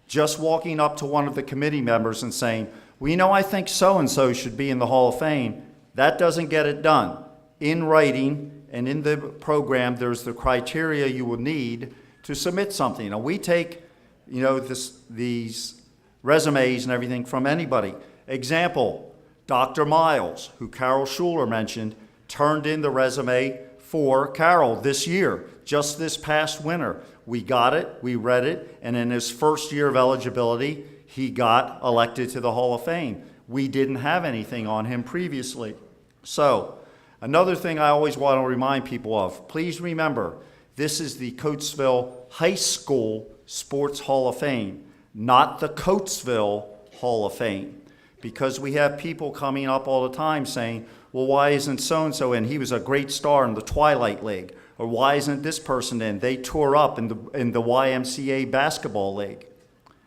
Just walking up to one of the committee members and saying, well, I think so-and-so should be in the Hall of Fame, that doesn't get it done. In writing and in the program, there's the criteria you will need to submit something. Now, we take, these resumes and everything from anybody. Example, Dr. Miles, who Carroll Shuler mentioned, turned in the resume for Carroll this year. Just this past winter, we got it, we read it, and in his first year of eligibility, he got elected to the Hall of Fame. We didn't have anything on him previously. So, another thing I always want to remind people of, please remember, this is the Coatesville High School Sports Hall of Fame, not the Coatesville Hall of Fame. Because we have people coming up all the time saying, well, why isn't so-and-so in? He was a great star in the Twilight League. Or why isn't this person in? They tore up in the YMCA basketball league.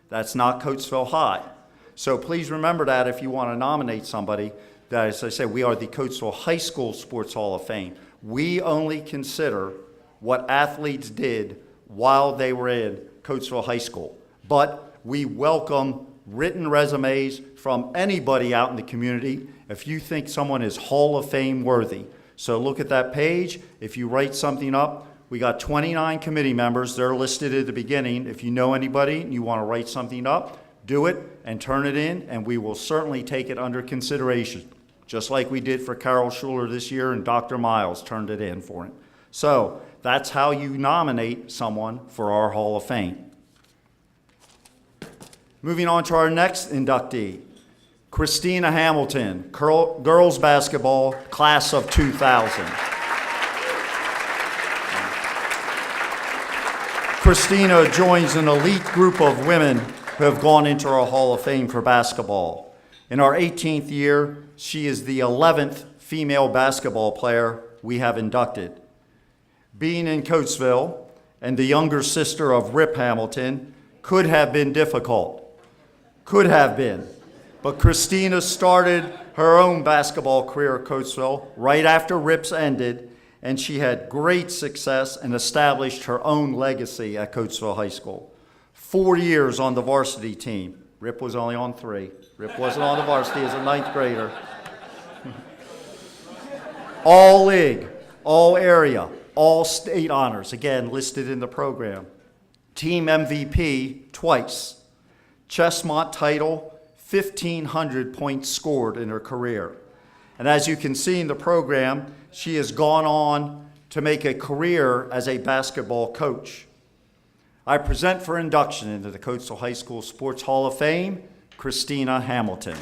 That's not Coatesville High. So please remember that if you want to nominate somebody, that, as I say, we are the Coatesville High School Sports Hall of Fame. We only consider what athletes did while they were in Coatesville High School. But we welcome written resumes from anybody out in the community if you think someone is Hall of Fame worthy. So look at that page. If you write something up, we got 29 committee members. They're listed at the beginning. If you know anybody and you want to write something up, do it and turn it in, and we will certainly take it under consideration, just like we did for Carroll Shuler this year, and Dr. Miles turned it in for him. So that's how you nominate someone for our Hall of Fame. Moving on to our next inductee, Christina Hamilton, girls basketball, class of 2000. Christina joins an elite group of women who have gone into our Hall of Fame for basketball. In our 18th year, she is the 11th female basketball player we have inducted. Being in Coatesville and the younger sister of Rip Hamilton could have been difficult. Could have been. But Christina started her own basketball career at Coatesville right after Rip's ended, and she had great success and established her own legacy at Coatesville High School. 4 years on the varsity team. Rip was only on 3. Rip wasn't on the varsity as a 9th grader. All league, all area, all state honors, again listed in the program. Team MVP twice. Chessmont title, 1,500 points scored in her career. And as you can see in the program, she has gone on to make a career as a basketball coach. I present for induction into the Coatesville High School Sports Hall of Fame, Christina Hamilton.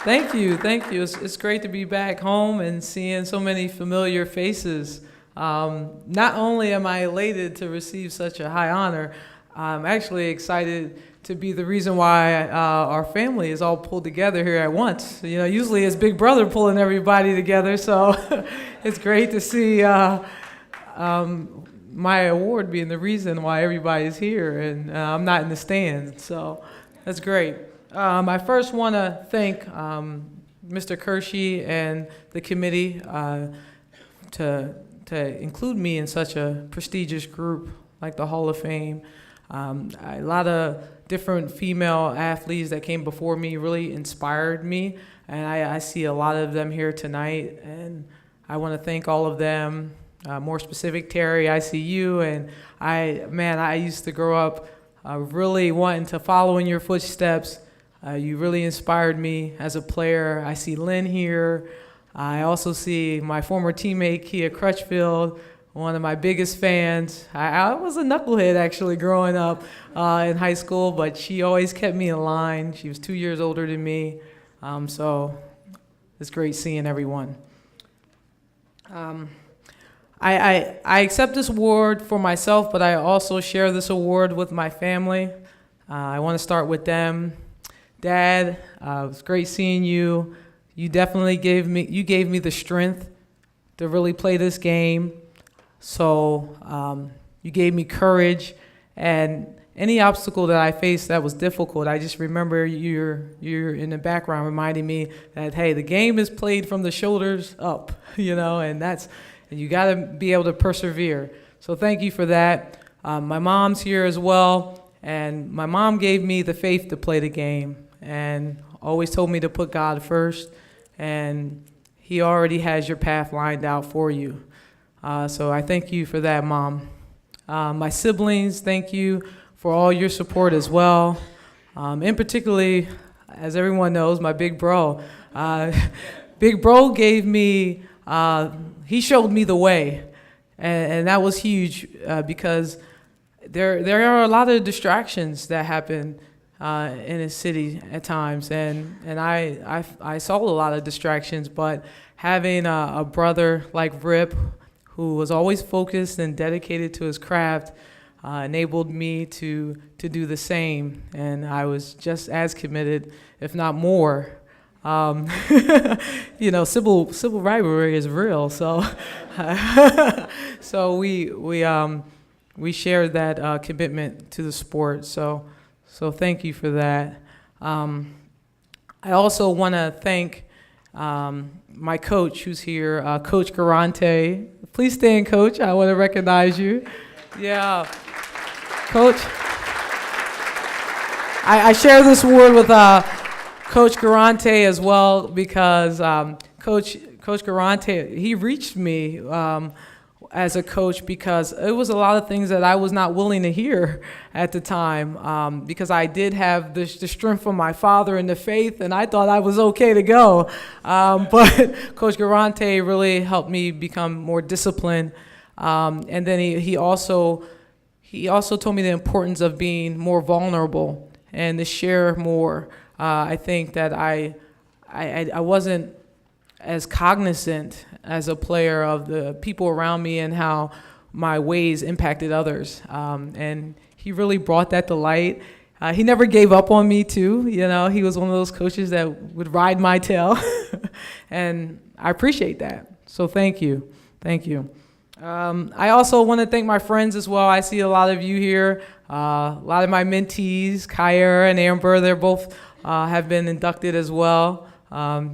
Thank you, thank you. It's great to be back home and seeing so many familiar faces. Not only am I elated to receive such a high honor, I'm actually excited to be the reason why our family is all pulled together here at once. You know, usually it's Big Brother pulling everybody together, so it's great to see my award being the reason why everybody's here, and I'm not in the stands, so that's great. I first want to thank Mr. Kershey and the committee to include me in such a prestigious group like the Hall of Fame. A lot of different female athletes that came before me really inspired me, and I see a lot of them here tonight, and I want to thank all of them. More specific, Terry, I see you, and I used to grow up really wanting to follow in your footsteps. You really inspired me as a player. I see Lynn here. I also see my former teammate, Kia Crutchfield, one of my biggest fans. I was a knucklehead, actually, growing up in high school, but she always kept me in line. She was 2 years older than me, so it's great seeing everyone. I accept this award for myself, but I also share this award with my family. I want to start with them. Dad, it was great seeing you. You definitely gave me the strength to really play this game. So you gave me courage, and any obstacle that I faced that was difficult, I just remember you're in the background reminding me that, hey, the game is played from the shoulders up, you know, and you got to be able to persevere. So thank you for that. My mom's here as well, and my mom gave me the faith to play the game and always told me to put God first, and He already has your path lined out for you. So I thank you for that, Mom. My siblings, thank you for all your support as well. In particularly, as everyone knows, my big bro. Big bro gave me, he showed me the way, and that was huge because there are a lot of distractions that happen in a city at times, and I saw a lot of distractions, but having a brother like Rip, who was always focused and dedicated to his craft, enabled me to do the same, and I was just as committed, if not more. You know, civil rivalry is real, so so we shared that commitment to the sport. So thank you for that. I also want to thank my coach who's here, Coach Garante. Please stand, Coach. I want to recognize you. Yeah, Coach. I share this award with Coach Garante as well because Coach Garante, he reached me as a coach because it was a lot of things that I was not willing to hear at the time because I did have the strength from my father in the faith, and I thought I was okay to go. But Coach Garante really helped me become more disciplined, and then he also told me the importance of being more vulnerable and to share more. I think that I wasn't as cognizant as a player of the people around me and how my ways impacted others. And he really brought that to light. He never gave up on me too. You know, he was one of those coaches that would ride my tail. And I appreciate that. So thank you. Thank you. I also want to thank my friends as well. I see a lot of you here. A lot of my mentees, Kyra and Amber, they're both have been inducted as well.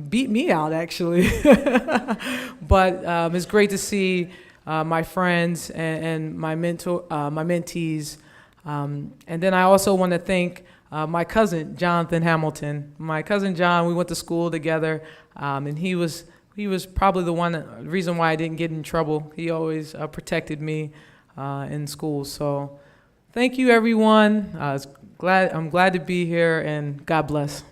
Beat me out, actually. But it's great to see my friends and my mentees. And then I also want to thank my cousin, Jonathan Hamilton. My cousin John, we went to school together, and he was probably the reason why I didn't get in trouble. He always protected me in school. So thank you, everyone. I'm glad to be here, and God bless.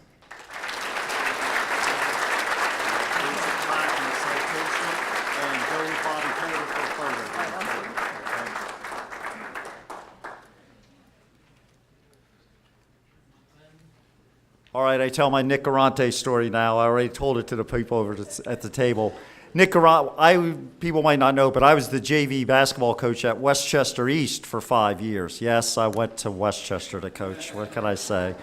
All right, I tell my Nick Garante story now. I already told it to the people over at the table. Nick Garante, people might not know, but I was the JV basketball coach at Westchester East for 5 years. Yes, I went to Westchester to coach. What can I say?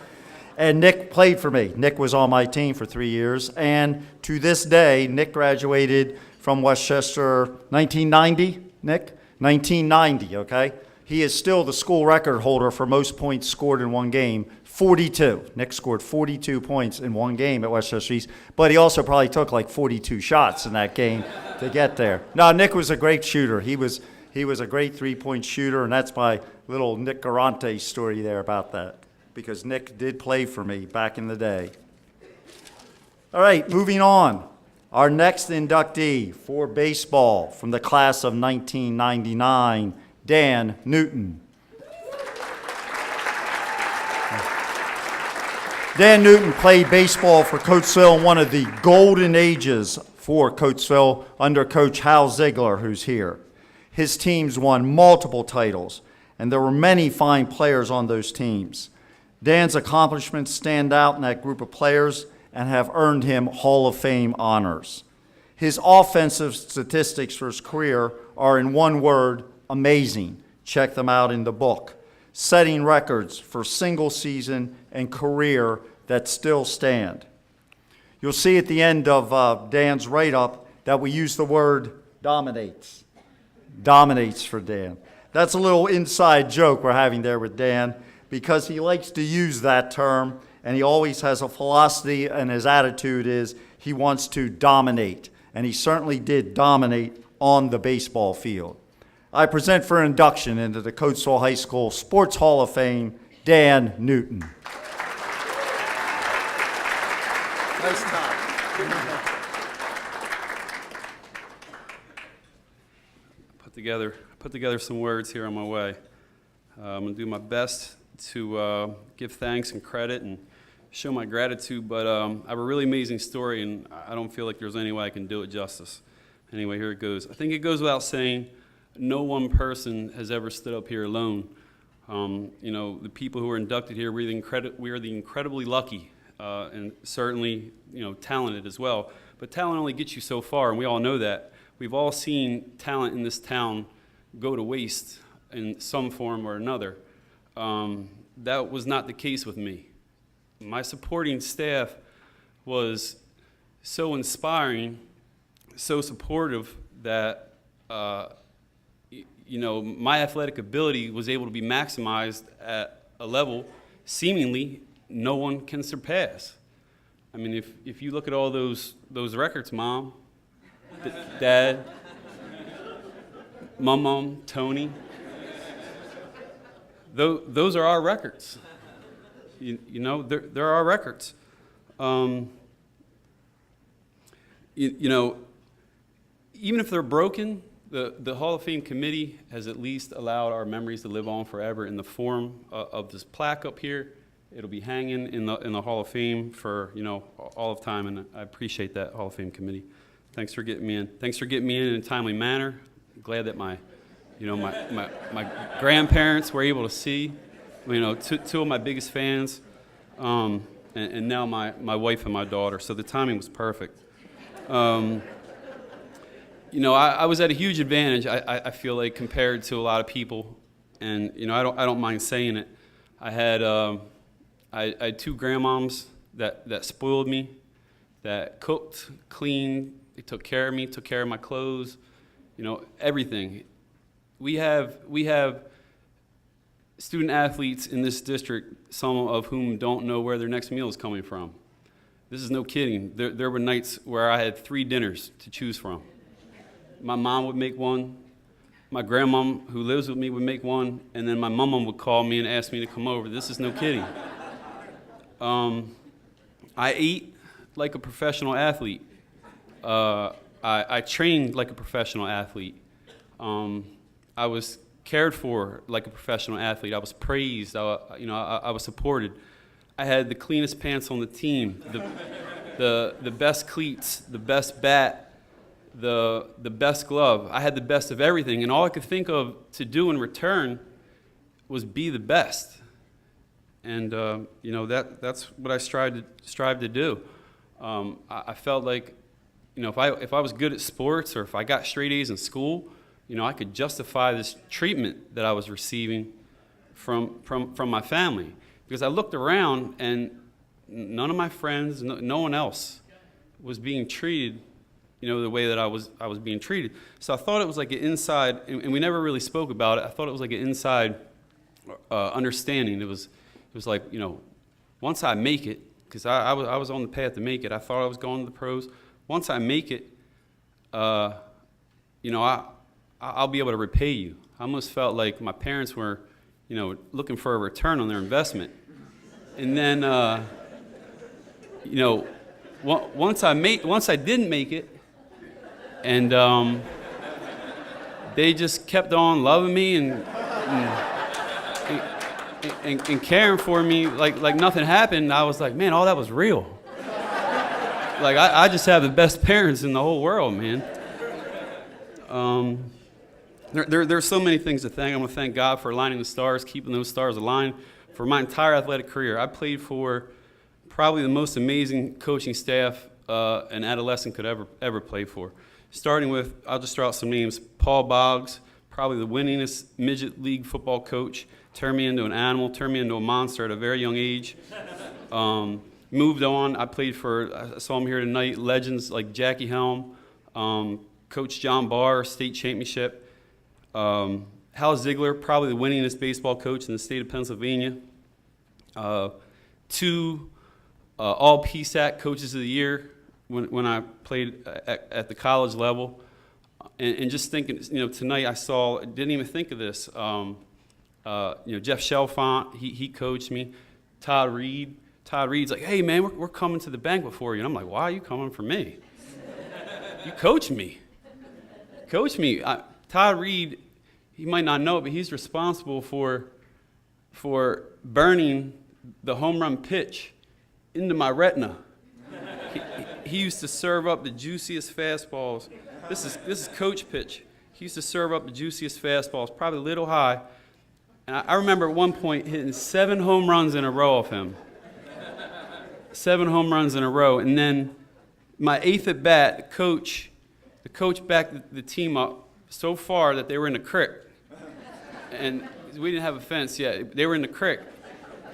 And Nick played for me. Nick was on my team for 3 years. And to this day, Nick graduated from Westchester 1990, Nick? 1990, okay? He is still the school record holder for most points scored in one game, 42. Nick scored 42 points in one game at Westchester East, but he also probably took like 42 shots in that game to get there. No, Nick was a great shooter. He was a great three-point shooter, and that's my little Nick Garante story there about that, because Nick did play for me back in the day. All right, moving on. Our next inductee for baseball from the class of 1999, Dan Newton. Dan Newton played baseball for Coatesville in one of the golden ages for Coatesville under Coach Hal Ziegler, who's here. His teams won multiple titles, and there were many fine players on those teams. Dan's accomplishments stand out in that group of players and have earned him Hall of Fame honors. His offensive statistics for his career are, in one word, amazing. Check them out in the book. Setting records for single season and career that still stand. You'll see at the end of Dan's write-up that we use the word dominates. Dominates for Dan. That's a little inside joke we're having there with Dan, because he likes to use that term, and he always has a philosophy, and his attitude is he wants to dominate, and he certainly did dominate on the baseball field. I present for induction into the Coatesville High School Sports Hall of Fame, Dan Newton. Nice time. Put together some words here on my way. I'm going to do my best to give thanks and credit and show my gratitude, but I have a really amazing story, and I don't feel like there's any way I can do it justice. Anyway, here it goes. I think it goes without saying, no one person has ever stood up here alone. The people who are inducted here, we are the incredibly lucky and certainly, talented as well. But talent only gets you so far, and we all know that. We've all seen talent in this town go to waste in some form or another. That was not the case with me. My supporting staff was so inspiring, so supportive that my athletic ability was able to be maximized at a level seemingly no one can surpass. I mean, if you look at all those records, Mom, Dad, Mom, Tony, those are our records. They're our records. Even if they're broken, the Hall of Fame committee has at least allowed our memories to live on forever in the form of this plaque up here. It'll be hanging in the Hall of Fame for all of time, and I appreciate that, Hall of Fame committee. Thanks for getting me in. Thanks for getting me in a timely manner. Glad that my grandparents were able to see. Two of my biggest fans, and now my wife and my daughter. So the timing was perfect. I was at a huge advantage, I feel like, compared to a lot of people. And, I don't mind saying it. I had 2 grandmoms that spoiled me, that cooked, cleaned, they took care of me, took care of my clothes, everything. We have student athletes in this district, some of whom don't know where their next meal is coming from. This is no kidding. There were nights where I had 3 dinners to choose from. My mom would make one, my grandmom, who lives with me, would make one, and then my mom would call me and ask me to come over. This is no kidding. I ate like a professional athlete. I trained like a professional athlete. I was cared for like a professional athlete. I was praised. I was supported. I had the cleanest pants on the team, the best cleats, the best bat, the best glove. I had the best of everything, and all I could think of to do in return was be the best. And that's what I strive to do. I felt like, if I was good at sports or if I got straight A's in school, I could justify this treatment that I was receiving from my family. Because I looked around and none of my friends, no one else was being treated, the way that I was being treated. So I thought it was like an inside, and we never really spoke about it. I thought it was like an inside understanding. It was like, once I make it, because I was on the path to make it. I thought I was going to the pros. Once I make it, I'll be able to repay you. I almost felt like my parents were, looking for a return on their investment. And then, once I didn't make it, and they just kept on loving me and caring for me like nothing happened. I was like, man, all that was real. Like, I just have the best parents in the whole world, man. There's so many things to thank. I want to thank God for aligning the stars, keeping those stars aligned for my entire athletic career. I played for probably the most amazing coaching staff an adolescent could ever play for. Starting with, I'll just throw out some names, Paul Boggs, probably the winningest midget league football coach, turned me into an animal, turned me into a monster at a very young age. Moved on, I saw him here tonight, legends like Jackie Helm, Coach John Barr, state championship. Hal Ziegler, probably the winningest baseball coach in the state of Pennsylvania. 2 all PSAC coaches of the year when I played at the college level. And just thinking, tonight didn't even think of this. Jeff Chalfant, he coached me. Todd Reed's like, hey man, we're coming to the banquet for you. And I'm like, why are you coming for me? You coach me. Todd Reed, he might not know it, but he's responsible for burning the home run pitch into my retina. He used to serve up the juiciest fastballs. This is coach pitch. He used to serve up the juiciest fastballs, probably a little high. And I remember at one point hitting 7 home runs in a row of him. 7 home runs in a row. And then my 8th at bat, the coach backed the team up so far that they were in the creek. And we didn't have a fence yet. They were in the creek.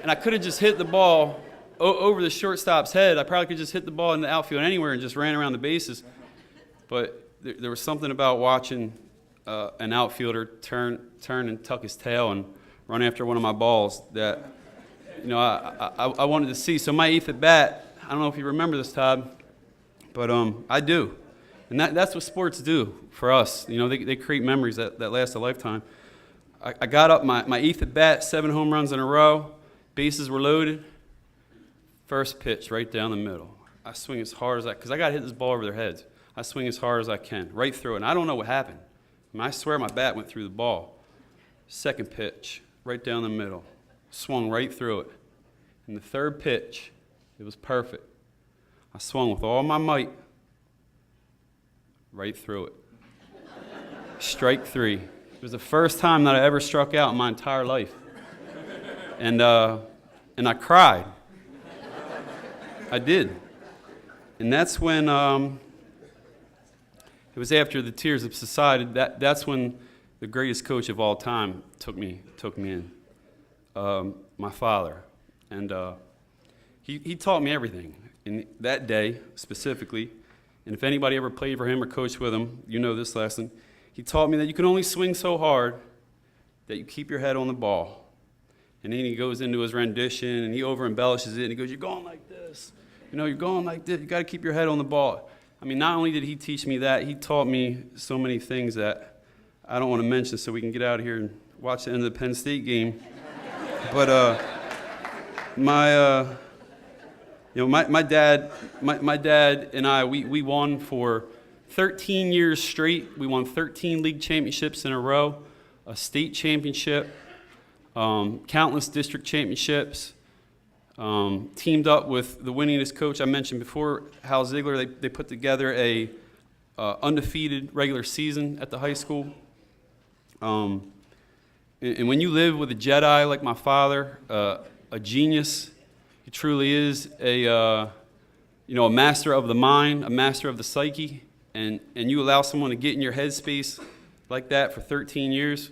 And I could have just hit the ball over the shortstop's head. I probably could just hit the ball in the outfield anywhere and just ran around the bases. But there was something about watching an outfielder turn and tuck his tail and run after one of my balls that, I wanted to see. So my 8th at bat, I don't know if you remember this, Todd, but I do. And that's what sports do for us. They create memories that last a lifetime. I got up my 8th at bat, 7 home runs in a row, bases were loaded. First pitch right down the middle. I swing as hard as because I got to hit this ball over their heads. I swing as hard as I can, right through it. And I don't know what happened. I swear my bat went through the ball. Second pitch, right down the middle. Swung right through it. And the third pitch, it was perfect. I swung with all my might, right through it. Strike 3. It was the first time that I ever struck out in my entire life. And I cried. I did. And that's when, it it was after the tears have subsided, that's when the greatest coach of all time took me in, my father. And he taught me everything. And that day, specifically, and if anybody ever played for him or coached with him, you know this lesson, he taught me that you can only swing so hard that you keep your head on the ball. And then he goes into his rendition, and he over-embellishes it, and he goes, you're going like this. You're going like this. You got to keep your head on the ball. I mean, not only did he teach me that, he taught me so many things that I don't want to mention so we can get out of here and watch the end of the Penn State game. But my dad and I, we won for 13 years straight. We won 13 league championships in a row, a state championship, countless district championships, teamed up with the winningest coach I mentioned before, Hal Ziegler. They put together a undefeated regular season at the high school. And when you live with a Jedi like my father, a genius, he truly is a master of the mind, a master of the psyche, and you allow someone to get in your headspace like that for 13 years,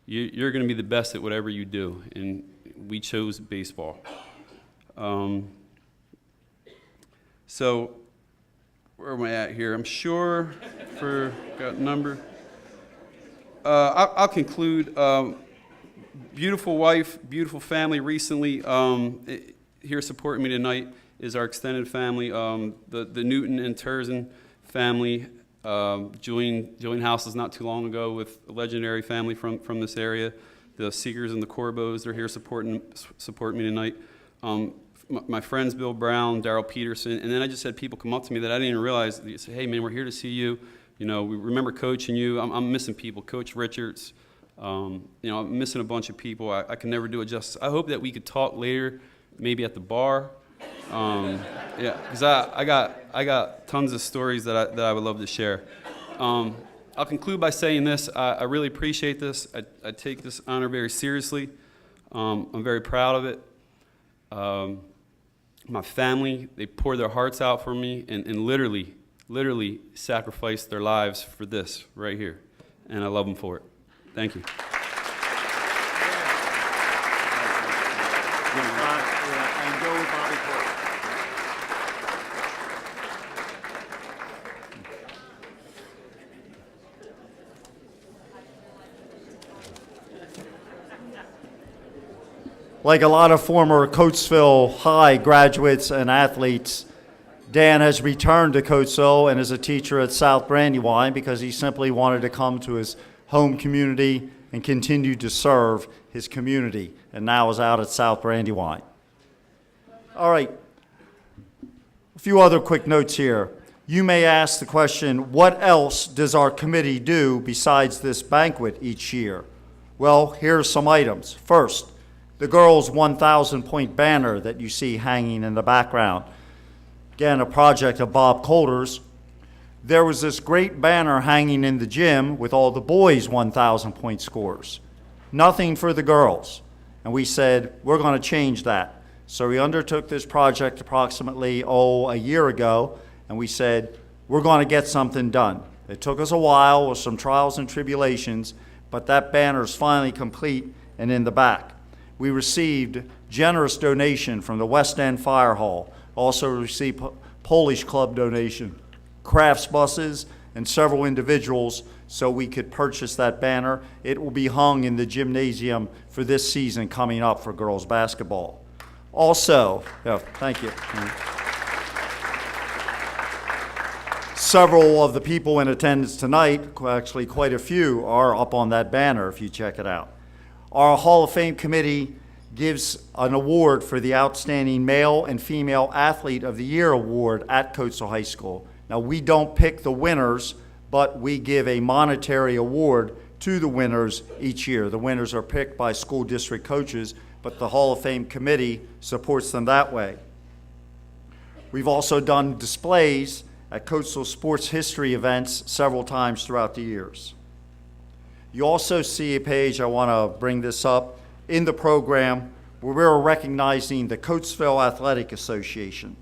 you're going to be the best at whatever you do. And we chose baseball. So where am I at here? I'm sure got a number. I'll conclude. Beautiful wife, beautiful family. Recently, here supporting me tonight is our extended family, the Newton and Terzin family. Joined houses not too long ago with a legendary family from this area. The Seegers and the Corbos, they're here supporting me tonight. My friends Bill Brown, Darrell Peterson, and then I just had people come up to me that I didn't even realize. They say, hey man, we're here to see you. We remember coaching you. I'm missing people. Coach Richards. I'm missing a bunch of people. I can never do it justice. I hope that we could talk later, maybe at the bar. Because I got tons of stories that I would love to share. I'll conclude by saying this. I really appreciate this. I take this honor very seriously. I'm very proud of it. My family, they poured their hearts out for me and literally sacrificed their lives for this right here. And I love them for it. Thank you. Like a lot of former Coatesville High graduates and athletes, Dan has returned to Coatesville and is a teacher at South Brandywine because he simply wanted to come to his home community and continue to serve his community, and now is out at South Brandywine. All right, a few other quick notes here. You may ask the question, what else does our committee do besides this banquet each year? Well, here are some items. First, the girls' 1,000-point banner that you see hanging in the background. Again, a project of Bob Coulter's. There was this great banner hanging in the gym with all the boys' 1,000-point scores. Nothing for the girls. And we said, we're going to change that. So we undertook this project approximately, a year ago, and we said, we're going to get something done. It took us a while with some trials and tribulations, but that banner is finally complete and in the back. We received generous donation from the West End Fire Hall, also received Polish Club donation, crafts buses, and several individuals so we could purchase that banner. It will be hung in the gymnasium for this season coming up for girls basketball. Also, thank you. Several of the people in attendance tonight, actually quite a few, are up on that banner if you check it out. Our Hall of Fame committee gives an award for the Outstanding Male and Female Athlete of the Year award at Coatesville High School. Now, we don't pick the winners, but we give a monetary award to the winners each year. The winners are picked by school district coaches, but the Hall of Fame committee supports them that way. We've also done displays at Coatesville sports history events several times throughout the years. You also see a page, I want to bring this up, in the program where we're recognizing the Coatesville Athletic Association.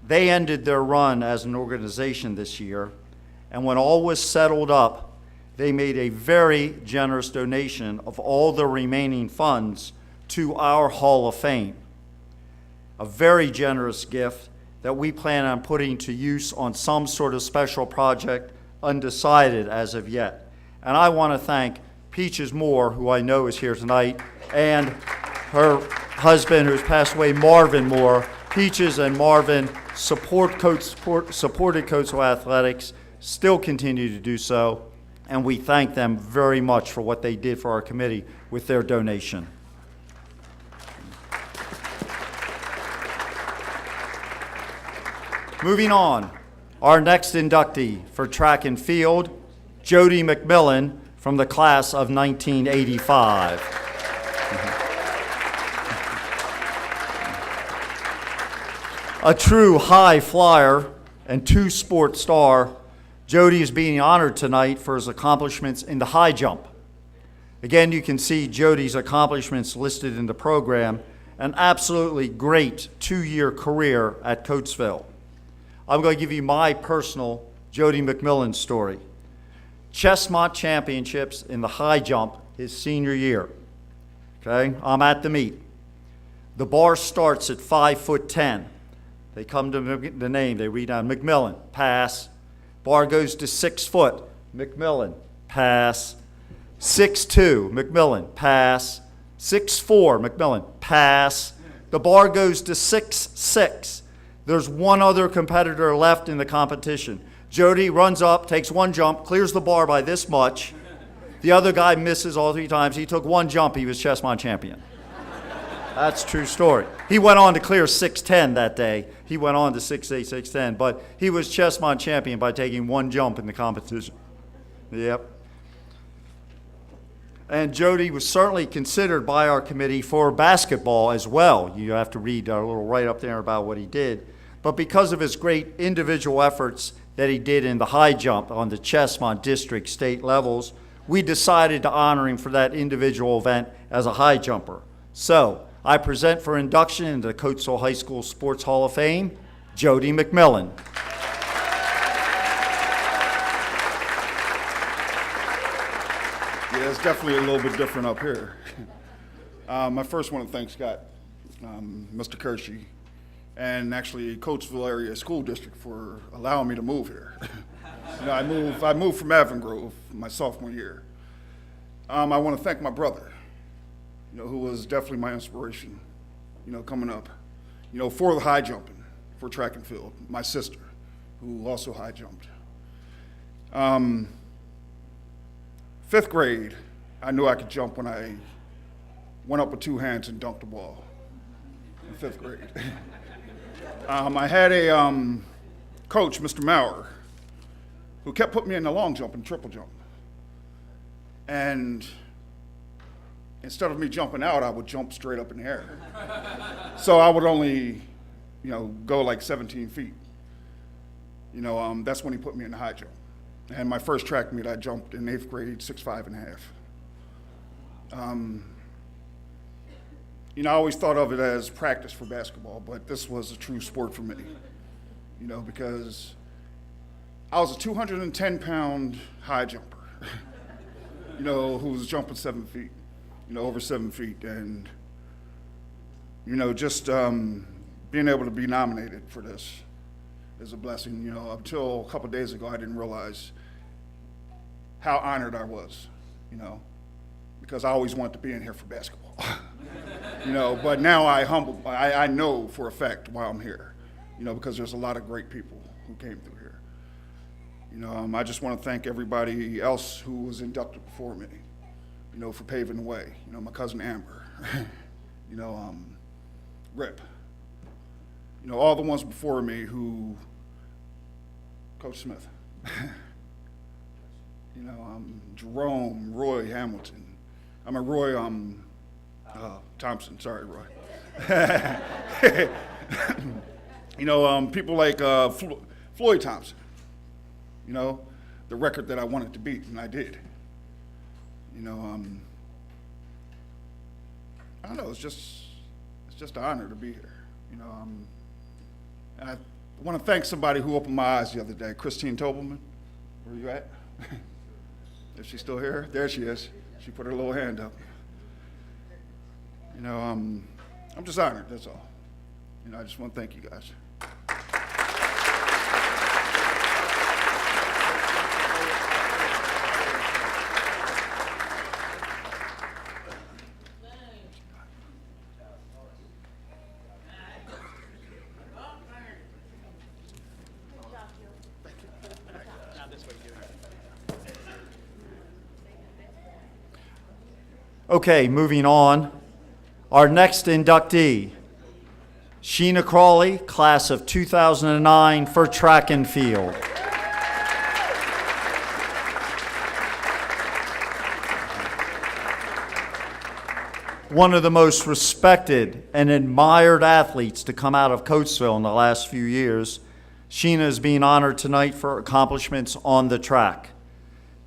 They ended their run as an organization this year, And when all was settled up, they made a very generous donation of all the remaining funds to our Hall of Fame. A very generous gift that we plan on putting to use on some sort of special project, undecided as of yet. And I want to thank Peaches Moore, who I know is here tonight, and her husband, who's passed away, Marvin Moore. Peaches and Marvin supported Coatesville Athletics, still continue to do so, and we thank them very much for what they did for our committee with their donation. Moving on, our next inductee for track and field, Jody McMillan from the class of 1985. A true high flyer and two-sport star, Jody is being honored tonight for his accomplishments in the high jump. Again, you can see Jody's accomplishments listed in the program, an absolutely great two-year career at Coatesville. I'm going to give you my personal Jody McMillan story. Chestnut Championships in the high jump his senior year. Okay, I'm at the meet. The bar starts at 5'10". They come to the name, they read down McMillan, pass. Bar goes to 6 foot, McMillan, pass. 6'2", McMillan, pass. 6'4", McMillan, pass. The bar goes to 6'6". There's one other competitor left in the competition. Jody runs up, takes one jump, clears the bar by this much. The other guy misses all 3 times. He took one jump, he was chessmont champion. That's a true story. He went on to clear 6'10" that day. He went on to 6'8", 6'10", but he was chessmont champion by taking one jump in the competition. Yep. And Jody was certainly considered by our committee for basketball as well. You have to read a little write-up there about what he did. But because of his great individual efforts that he did in the high jump on the Chessmont district state levels, we decided to honor him for that individual event as a high jumper. So I present for induction into the Coatesville High School Sports Hall of Fame, Jody McMillan. Yeah, it's definitely a little bit different up here. I first want to thank Scott, Mr. Kershey, and actually Coatesville Area School District for allowing me to move here. You know, I moved from Avon Grove my sophomore year. I want to thank my brother, you know, who was definitely my inspiration, you know, coming up, you know, for the high jumping, for track and field. My sister, who also high jumped. 5th grade, I knew I could jump when I went up with 2 hands and dunked the ball in 5th grade. I had a coach, Mr. Maurer, who kept putting me in the long jump and triple jump. And instead of me jumping out, I would jump straight up in the air. So I would only, you know, go like 17 feet. You know, that's when he put me in the high jump. And my first track meet, I jumped in 8th grade, 6'5½". You know, I always thought of it as practice for basketball, but this was a true sport for me. You know, because I was a 210-pound high jumper, you know, who was jumping 7 feet, you know, over 7 feet. And, you know, just being able to be nominated for this is a blessing. You know, until a couple days ago, I didn't realize how honored I was, you know, because I always wanted to be in here for basketball. You know, but now I know for a fact why I'm here, you know, because there's a lot of great people who came through here. You know, I just want to thank everybody else who was inducted before me, you know, for paving the way. You know, my cousin Amber, you know, Rip, you know, all the ones before me who, Coach Smith, you know, Jerome, Roy Hamilton, Roy Thompson, sorry, Roy. You know, people like Floyd Thompson, you know, the record that I wanted to beat, and I did. You know, I don't know, it's just an honor to be here, you know. And I want to thank somebody who opened my eyes the other day, Christine Tobelman. Where you at? Is she still here? There she is. She put her little hand up. You know, I'm just honored, that's all. You know, I just want to thank you guys. Okay, moving on. Our next inductee, Sheena Crawley, class of 2009 for track and field. One of the most respected and admired athletes to come out of Coatesville in the last few years, Sheena is being honored tonight for her accomplishments on the track.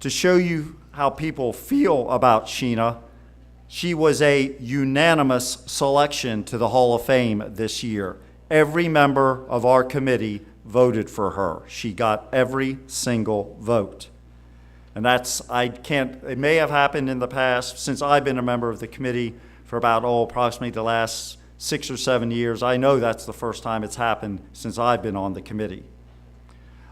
To show you how people feel about Sheena, she was a unanimous selection to the Hall of Fame this year. Every member of our committee voted for her. She got every single vote. And it may have happened in the past, since I've been a member of the committee for about, approximately the last 6 or 7 years. I know that's the first time it's happened since I've been on the committee.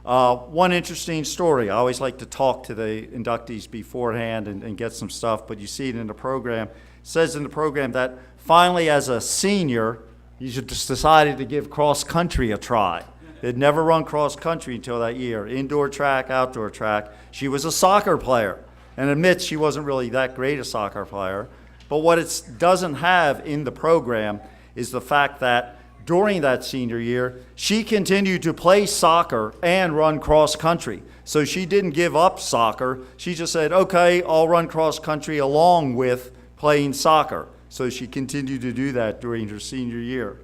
One interesting story, I always like to talk to the inductees beforehand and get some stuff, but you see it in the program. It says in the program that finally as a senior, you just decided to give cross country a try. They'd never run cross country until that year, indoor track, outdoor track. She was a soccer player and admits she wasn't really that great a soccer player. But what it doesn't have in the program is the fact that during that senior year, she continued to play soccer and run cross country. So she didn't give up soccer. She just said, okay, I'll run cross country along with playing soccer. So she continued to do that during her senior year.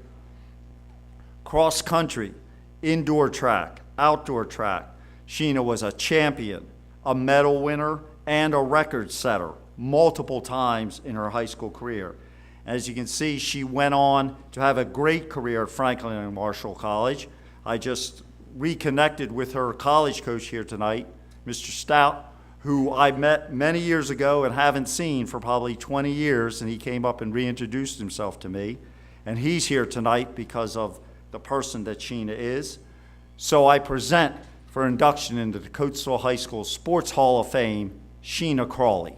Cross country, indoor track, outdoor track. Sheena was a champion, a medal winner, and a record setter multiple times in her high school career. As you can see, she went on to have a great career at Franklin and Marshall College. I just reconnected with her college coach here tonight, Mr. Stott, who I met many years ago and haven't seen for probably 20 years, and he came up and reintroduced himself to me. And he's here tonight because of the person that Sheena is. So I present for induction into the Coatesville High School Sports Hall of Fame, Sheena Crawley.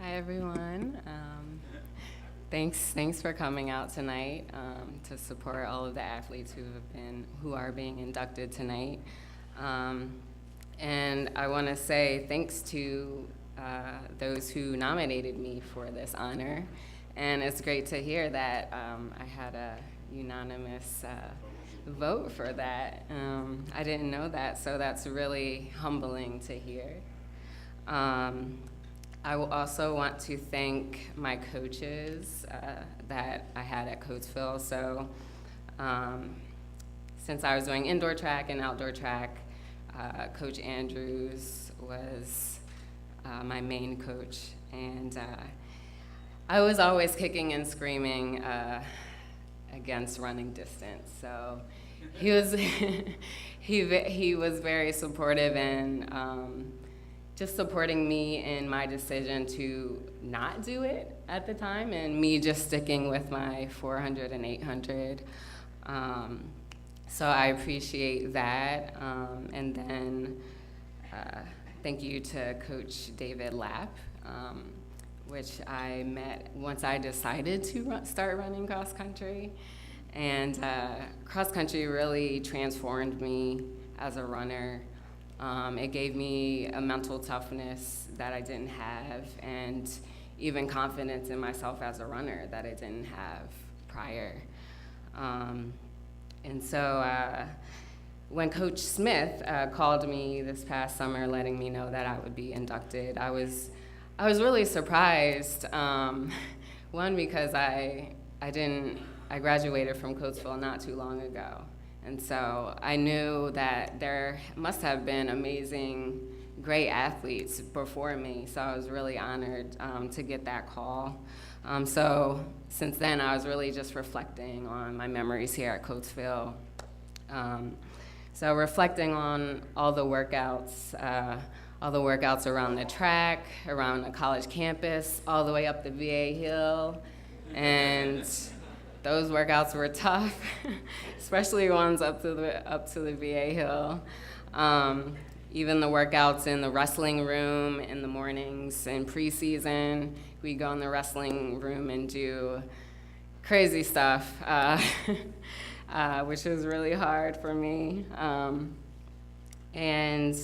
Everyone. Thanks for coming out tonight to support all of the athletes who are being inducted tonight. And I want to say thanks to those who nominated me for this honor. And it's great to hear that I had a unanimous vote for that. I didn't know that, so that's really humbling to hear. I will also want to thank my coaches that I had at Coatesville. So since I was doing indoor track and outdoor track, Coach Andrews was my main coach. And I was always kicking and screaming against running distance. So he was, he was very supportive and just supporting me in my decision to not do it at the time, and me just sticking with my 400 and 800. So I appreciate that. And then thank you to Coach David Lapp, which I met once I decided to start running cross country. And cross country really transformed me as a runner. It gave me a mental toughness that I didn't have, and even confidence in myself as a runner that I didn't have prior. And so when Coach Smith called me this past summer letting me know that I would be inducted, I was really surprised. One, because I graduated from Coatesville not too long ago. And so I knew that there must have been amazing great athletes before me, so I was really honored to get that call. So since then, I was really just reflecting on my memories here at Coatesville. So reflecting on all the workouts around the track, around the college campus, all the way up the VA Hill, and those workouts were tough, especially ones up to the VA Hill. Even the workouts in the wrestling room in the mornings in preseason, we go in the wrestling room and do crazy stuff, which was really hard for me. And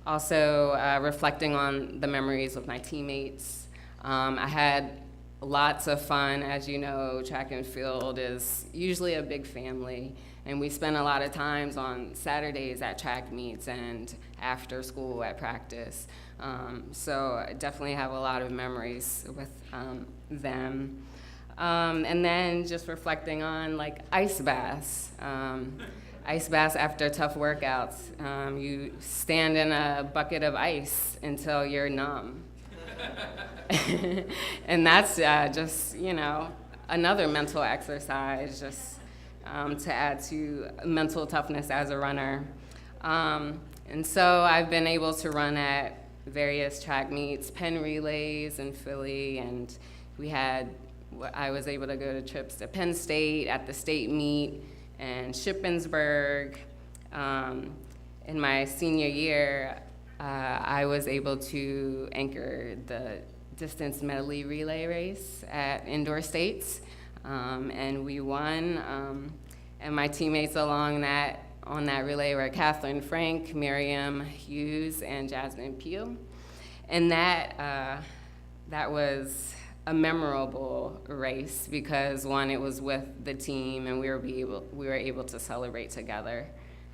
also reflecting on the memories with my teammates. I had lots of fun. As you know, track and field is usually a big family, and we spend a lot of times on Saturdays at track meets and after school at practice. So I definitely have a lot of memories with them. And then just reflecting on like ice baths. Ice baths after tough workouts. You stand in a bucket of ice until you're numb. And that's just, another mental exercise, just to add to mental toughness as a runner. And so I've been able to run at various track meets, Penn relays in Philly, and I was able to go to trips to Penn State at the state meet and Shippensburg. In my senior year, I was able to anchor the distance medley relay race at indoor states, and we won. And my teammates on that relay were Catherine Frank, Miriam Hughes, and Jasmine Pugh. And that was a memorable race because, one, it was with the team, and we were able to celebrate together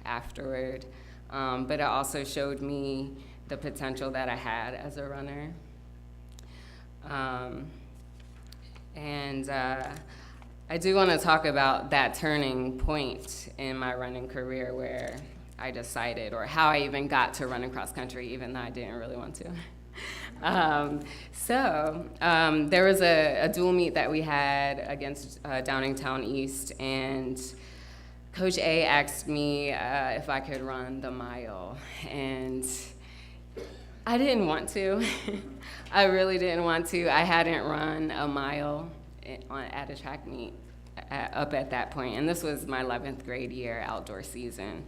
afterward. But it also showed me the potential that I had as a runner. I do want to talk about that turning point in my running career where I decided, or how I even got to running cross country, even though I didn't really want to. There was a dual meet that we had against Downingtown East, and Coach A asked me if I could run the mile, and I didn't want to. I really didn't want to. I hadn't run a mile at a track meet up at that point, and this was my 11th grade year outdoor season.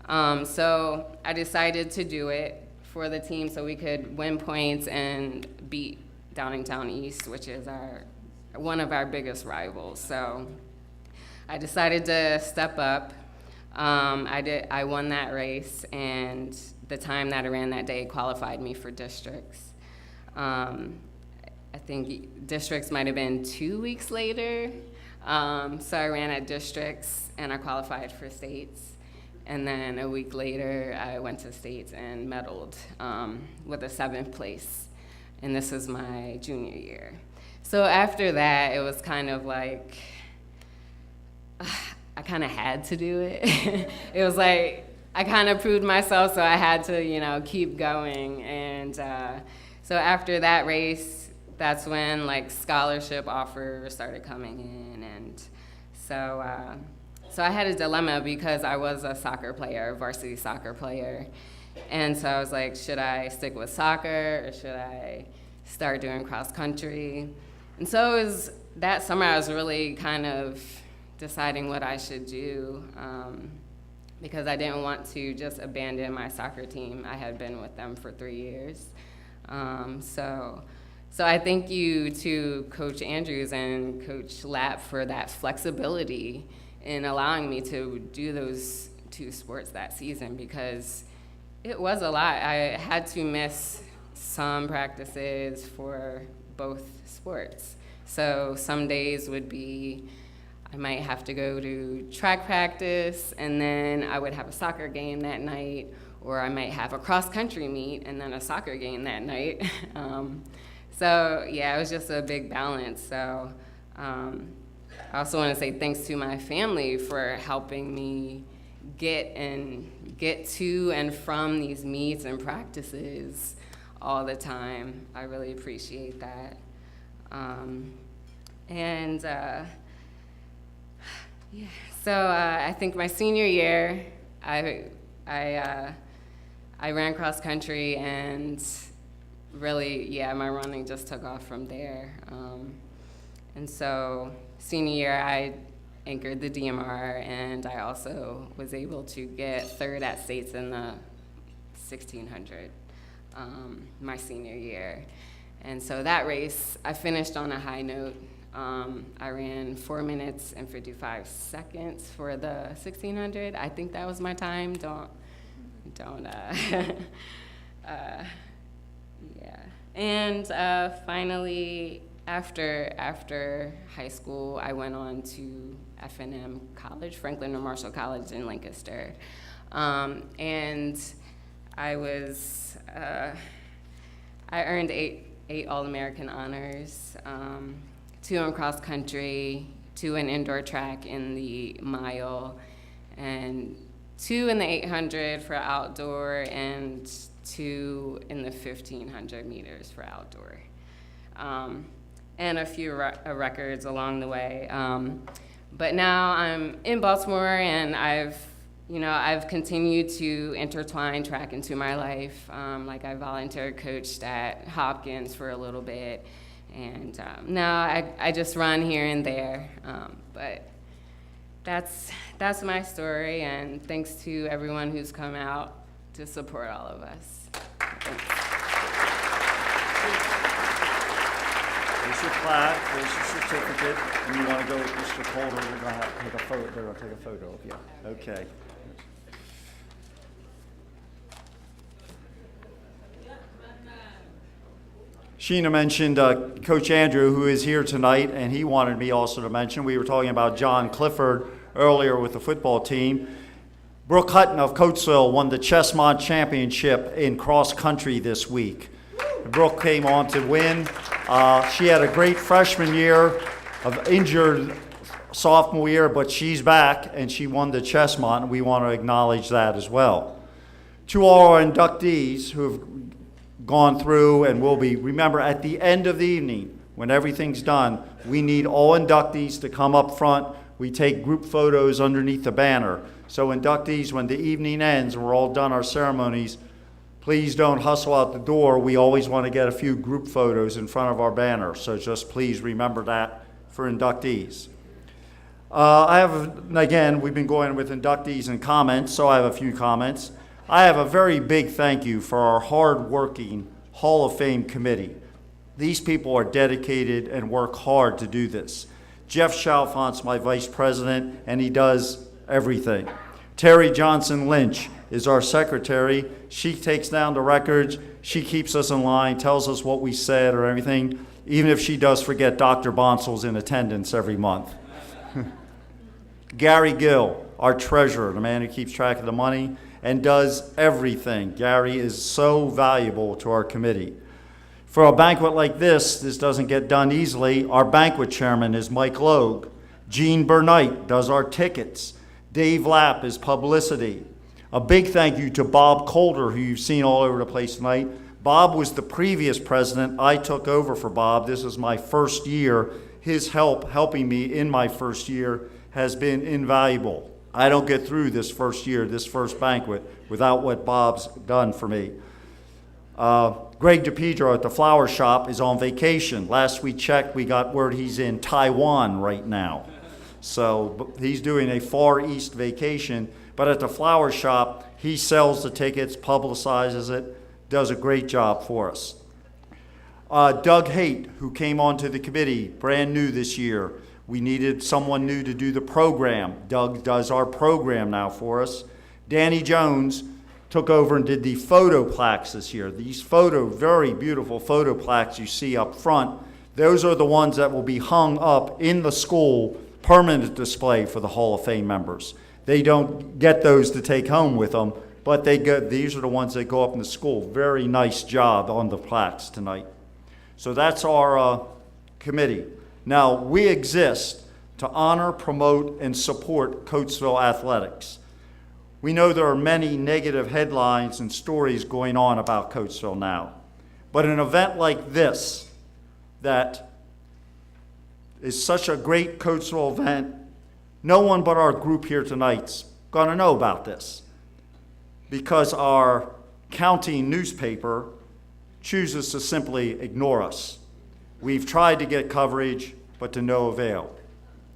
So I decided to do it for the team so we could win points and beat Downingtown East, which is one of our biggest rivals. So I decided to step up. I won that race, and the time that I ran that day qualified me for districts. I think districts might have been 2 weeks later. So I ran at districts, and I qualified for states. And then a week later, I went to states and medaled with a 7th place. And this was my junior year. So after that, it was kind of like, I kind of had to do it. It was like, I kind of proved myself, so I had to, keep going. And so after that race, that's when scholarship offers started coming in. And so I had a dilemma because I was a soccer player, a varsity soccer player. And so I was like, should I stick with soccer or should I start doing cross country? And so it was that summer I was really kind of deciding what I should do because I didn't want to just abandon my soccer team. I had been with them for 3 years. So I thank you to Coach Andrews and Coach Lapp for that flexibility in allowing me to do those 2 sports that season because it was a lot. I had to miss some practices for both sports. So some days would be, I might have to go to track practice and then I would have a soccer game that night, or I might have a cross-country meet and then a soccer game that night. So yeah, it was just a big balance. So I also want to say thanks to my family for helping me get to and from these meets and practices all the time. I really appreciate that. So I think my senior year, I ran cross country, and really, my running just took off from there. And so senior year, I anchored the DMR, and I also was able to get third at states in the 1600 my senior year. And so that race, I finished on a high note. I ran 4 minutes and 55 seconds for the 1600. I think that was my time. And finally, after high school, I went on to F&M College, Franklin and Marshall College in Lancaster. And I earned eight All-American honors, 2 in cross country, 2 in indoor track in the mile, and 2 in the 800 for outdoor, and 2 in the 1500 meters for outdoor. And a few records along the way. But now I'm in Baltimore, and I've continued to intertwine track into my life. Like I volunteer coached at Hopkins for a little bit, and now I just run here and there. But that's my story, and thanks to everyone who's come out to support all of us. Thanks. There's your plaque, there's your certificate, and you want to go with Mr. Calder, we're going to have to take a photo, they're going to take a photo of you. Okay. Sheena mentioned Coach Andrew, who is here tonight, and he wanted me also to mention, we were talking about John Clifford earlier with the football team. Brooke Hutton of Coatesville won the Chessmont Championship in cross country this week. Brooke came on to win. She had a great freshman year, of injured sophomore year, but she's back and she won the Chessmont, and we want to acknowledge that as well. To all our inductees who have gone through and will be, remember at the end of the evening, when everything's done, we need all inductees to come up front. We take group photos underneath the banner. So inductees, when the evening ends and we're all done our ceremonies, please don't hustle out the door. We always want to get a few group photos in front of our banner. So just please remember that for inductees. Again, we've been going with inductees and comments, so I have a few comments. I have a very big thank you for our hard-working Hall of Fame committee. These people are dedicated and work hard to do this. Jeff Chalfont's my vice president, and he does everything. Terry Johnson Lynch is our secretary. She takes down the records. She keeps us in line, tells us what we said or everything, even if she does forget Dr. Bonsel's in attendance every month. Gary Gill, our treasurer, the man who keeps track of the money and does everything. Gary is so valuable to our committee. For a banquet like this doesn't get done easily. Our banquet chairman is Mike Logue. Gene Bernight does our tickets. Dave Lapp is publicity. A big thank you to Bob Calder, who you've seen all over the place tonight. Bob was the previous president. I took over for Bob. This is my first year. His helping me in my first year has been invaluable. I don't get through this first year, this first banquet, without what Bob's done for me. Greg DePedro at the flower shop is on vacation. Last we checked, we got word he's in Taiwan right now. So he's doing a Far East vacation, but at the flower shop, he sells the tickets, publicizes it, does a great job for us. Doug Haight, who came onto the committee, brand new this year. We needed someone new to do the program. Doug does our program now for us. Danny Jones took over and did the photo plaques this year. These very beautiful photo plaques you see up front, those are the ones that will be hung up in the school, permanent display for the Hall of Fame members. They don't get those to take home with them, but these are the ones that go up in the school. Very nice job on the plaques tonight. So that's our committee. Now, we exist to honor, promote, and support Coatesville athletics. We know there are many negative headlines and stories going on about Coatesville now. But an event like this, that is such a great Coatesville event, no one but our group here tonight's gonna know about this, because our county newspaper chooses to simply ignore us. We've tried to get coverage, but to no avail.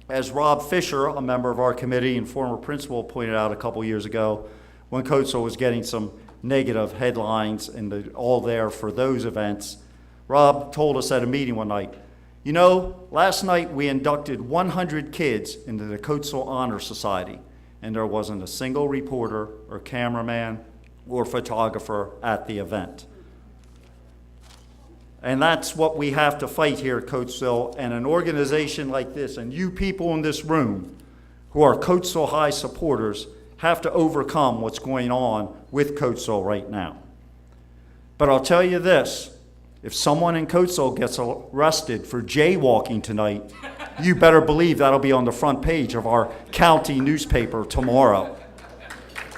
As Rob Fisher, a member of our committee and former principal, pointed out a couple years ago, when Coatesville was getting some negative headlines and all there for those events, Rob told us at a meeting one night, you know, last night we inducted 100 kids into the Coatesville Honor Society, and there wasn't a single reporter or cameraman or photographer at the event. And that's what we have to fight here at Coatesville, and an organization like this, and you people in this room who are Coatesville High supporters, have to overcome what's going on with Coatesville right now. But I'll tell you this, if someone in Coatesville gets arrested for jaywalking tonight, you better believe that'll be on the front page of our county newspaper tomorrow.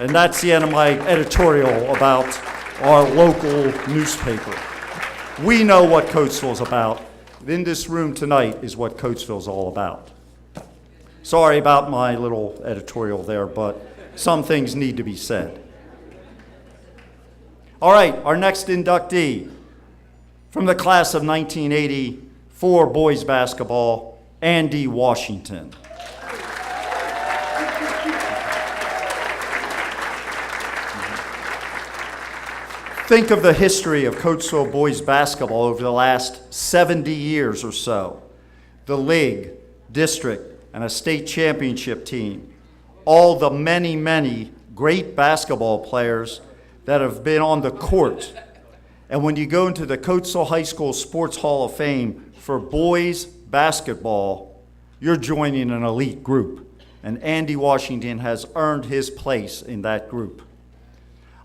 And that's the end of my editorial about our local newspaper. We know what Coatesville's about. In this room tonight is what Coatesville's all about. Sorry about my little editorial there, but some things need to be said. All right, our next inductee from the class of 1984 boys basketball, Andy Washington. Think of the history of Coatesville boys basketball over the last 70 years or so. The league, district, and a state championship team. All the many, many great basketball players that have been on the court. And when you go into the Coatesville High School Sports Hall of Fame for boys basketball, you're joining an elite group. And Andy Washington has earned his place in that group.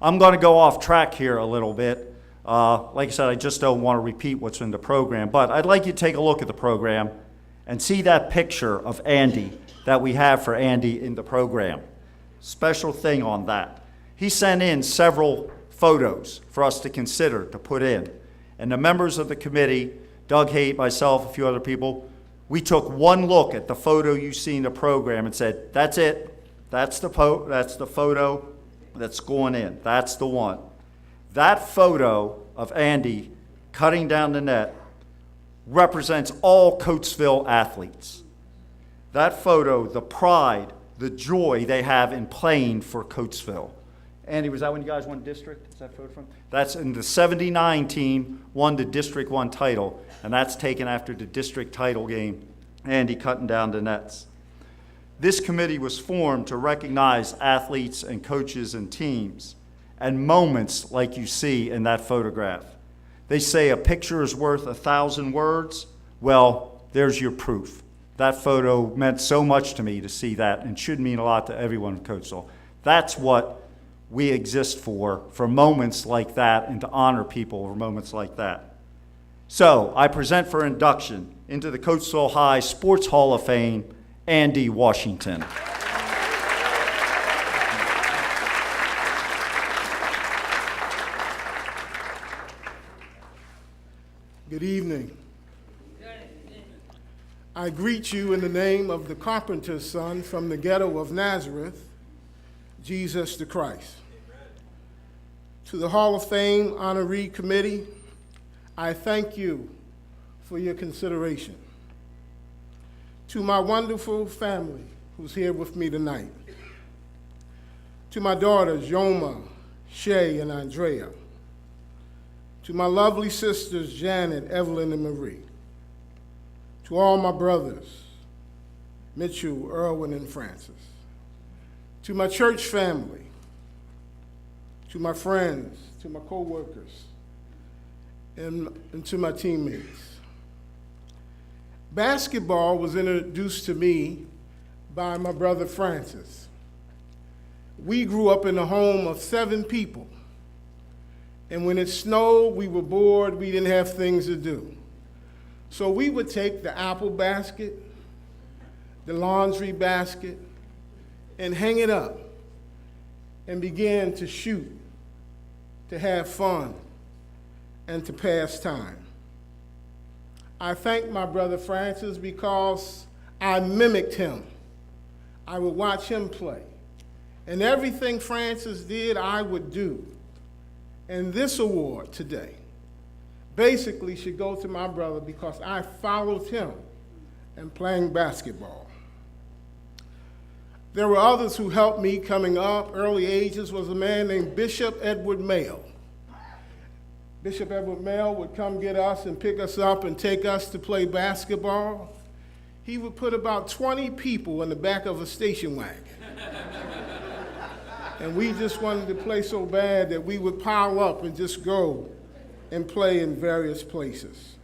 I'm going to go off track here a little bit. Like I said, I just don't want to repeat what's in the program, but I'd like you to take a look at the program and see that picture of Andy that we have for Andy in the program. Special thing on that. He sent in several photos for us to consider to put in. And the members of the committee, Doug Haight, myself, a few other people, we took one look at the photo you see in the program and said, that's it. That's the photo that's going in. That's the one. That photo of Andy cutting down the net represents all Coatesville athletes. That photo, the pride, the joy they have in playing for Coatesville. Andy, was that when you guys won district? Is that photo from? That's in the 79 team won the District 1 title, and that's taken after the district title game, Andy cutting down the nets. This committee was formed to recognize athletes and coaches and teams and moments like you see in that photograph. They say a picture is worth 1,000 words. Well, there's your proof. That photo meant so much to me to see that, and should mean a lot to everyone in Coatesville. That's what we exist for moments like that, and to honor people for moments like that. So I present for induction into the Coatesville High Sports Hall of Fame, Andy Washington. Good evening. I greet you in the name of the carpenter's son from the ghetto of Nazareth, Jesus the Christ. To the Hall of Fame Honoree Committee, I thank you for your consideration. To my wonderful family who's here with me tonight. To my daughters, Yoma, Shay, and Andrea. To my lovely sisters, Janet, Evelyn, and Marie. To all my brothers, Mitchell, Erwin, and Francis. To my church family. To my friends, to my co-workers, and to my teammates. Basketball was introduced to me by my brother Francis. We grew up in a home of 7 people. And when it snowed, we were bored, we didn't have things to do. So we would take the apple basket, the laundry basket, and hang it up and began to shoot, to have fun, and to pass time. I thank my brother Francis because I mimicked him. I would watch him play. And everything Francis did, I would do. And this award today basically should go to my brother because I followed him in playing basketball. There were others who helped me coming up. Early ages was a man named Bishop Edward Mail. Bishop Edward Mail would come get us and pick us up and take us to play basketball. He would put about 20 people in the back of a station wagon. And we just wanted to play so bad that we would pile up and just go and play in various places.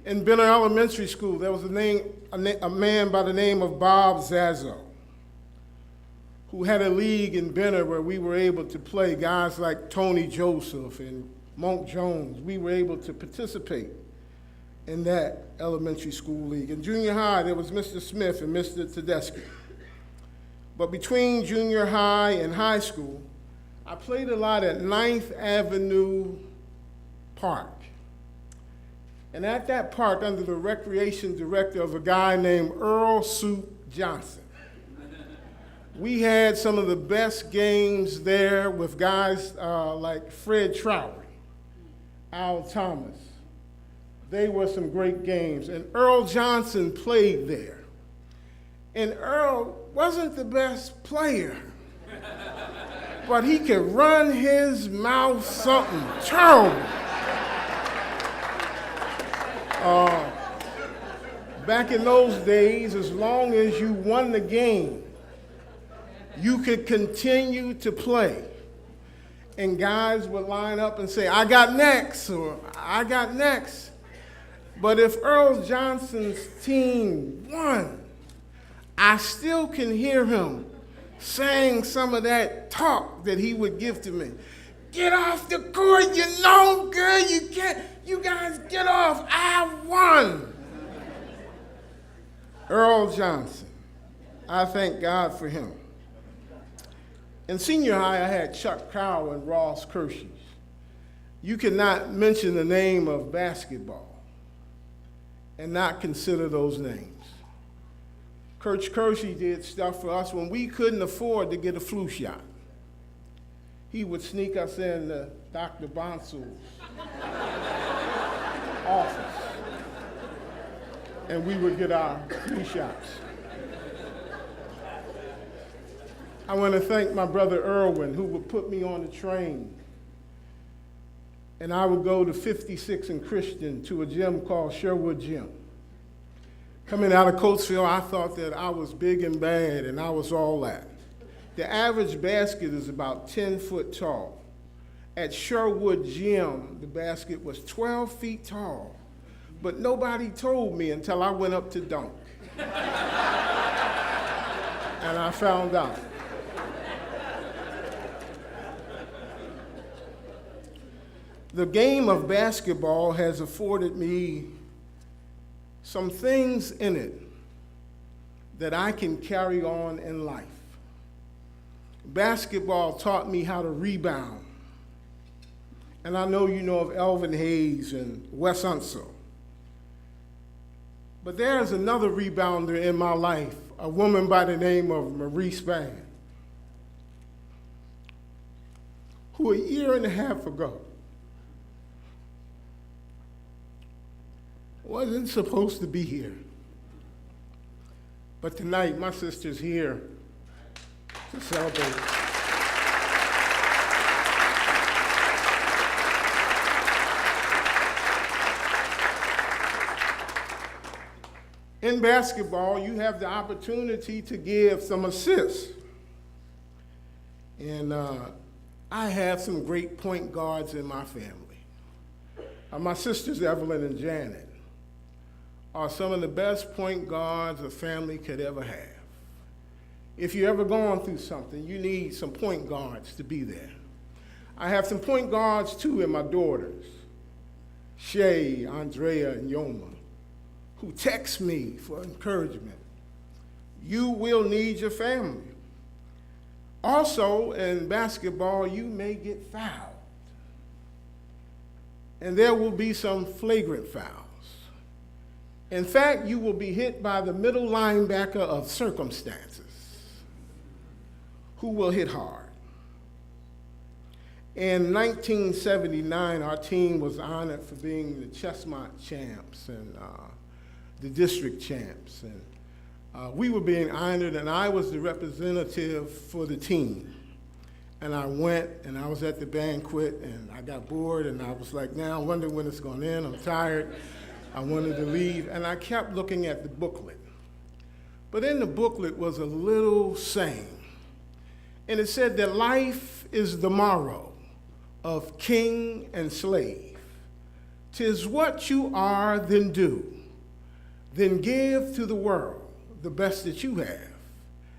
In Benner Elementary School, there was a man by the name of Bob Zazzo, who had a league in Benner where we were able to play guys like Tony Joseph and Monk Jones. We were able to participate in that elementary school league. In junior high, there was Mr. Smith and Mr. Tedeschi. But between junior high and high school, I played a lot at 9th Avenue Park. And at that park, under the recreation director of a guy named Earl Soup Johnson, we had some of the best games there with guys like Fred Trowery, Al Thomas. They were some great games. And Earl Johnson played there. And Earl wasn't the best player, but he could run his mouth something terrible. Back in those days, as long as you won the game, you could continue to play. And guys would line up and say, I got next, or I got next. But if Earl Johnson's team won, I still can hear him saying some of that talk that he would give to me. Get off the court, you're no good, you guys get off, I won. Earl Johnson, I thank God for him. In senior high, I had Chuck Carroll and Ross Kershey. You cannot mention the name of basketball and not consider those names. Coach Kershey did stuff for us when we couldn't afford to get a flu shot. He would sneak us in Dr. Bonsul's office, and we would get our flu shots. I want to thank my brother Irwin, who would put me on the train, and I would go to 56 and Christian to a gym called Sherwood Gym. Coming out of Coatesville, I thought that I was big and bad, and I was all that. The average basket is about 10 foot tall. At Sherwood Gym, the basket was 12 feet tall, but nobody told me until I went up to dunk. And I found out. The game of basketball has afforded me some things in it that I can carry on in life. Basketball taught me how to rebound. And I know you know of Elvin Hayes and Wes Unseld. But there's another rebounder in my life, a woman by the name of Marie Spann, who a year and a half ago wasn't supposed to be here. But tonight, my sister's here to celebrate. In basketball, you have the opportunity to give some assists. And I have some great point guards in my family. My sisters, Evelyn and Janet, are some of the best point guards a family could ever have. If you're ever going through something, you need some point guards to be there. I have some point guards, too, in my daughters, Shay, Andrea, and Yoma, who text me for encouragement. You will need your family. Also, in basketball, you may get fouled. And there will be some flagrant fouls. In fact, you will be hit by the middle linebacker of circumstances, who will hit hard. In 1979, our team was honored for being the Chestnut champs and the district champs. And we were being honored, and I was the representative for the team. And I went, and I was at the banquet, and I got bored, and I was like, now I wonder when it's going to end. I'm tired. I wanted to leave, and I kept looking at the booklet. But in the booklet was a little saying, and it said that life is the morrow of king and slave. 'Tis what you are, then do. Then give to the world the best that you have,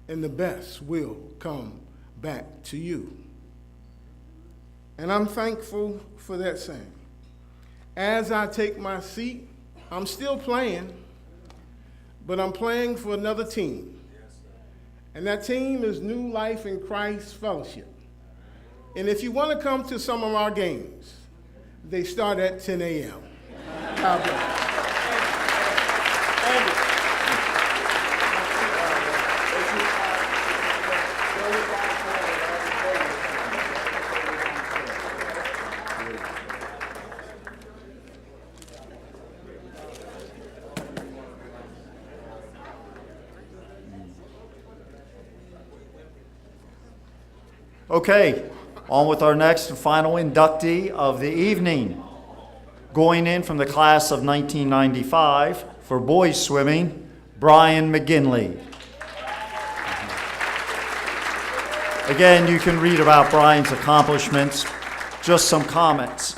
and the best will come back to you. And I'm thankful for that saying. As I take my seat, I'm still playing, but I'm playing for another team. And that team is New Life in Christ Fellowship. And if you want to come to some of our games, they start at 10 a.m. God bless. Okay, on with our next and final inductee of the evening. Going in from the class of 1995 for boys swimming, Brian McGinley. Again, you can read about Brian's accomplishments. Just some comments.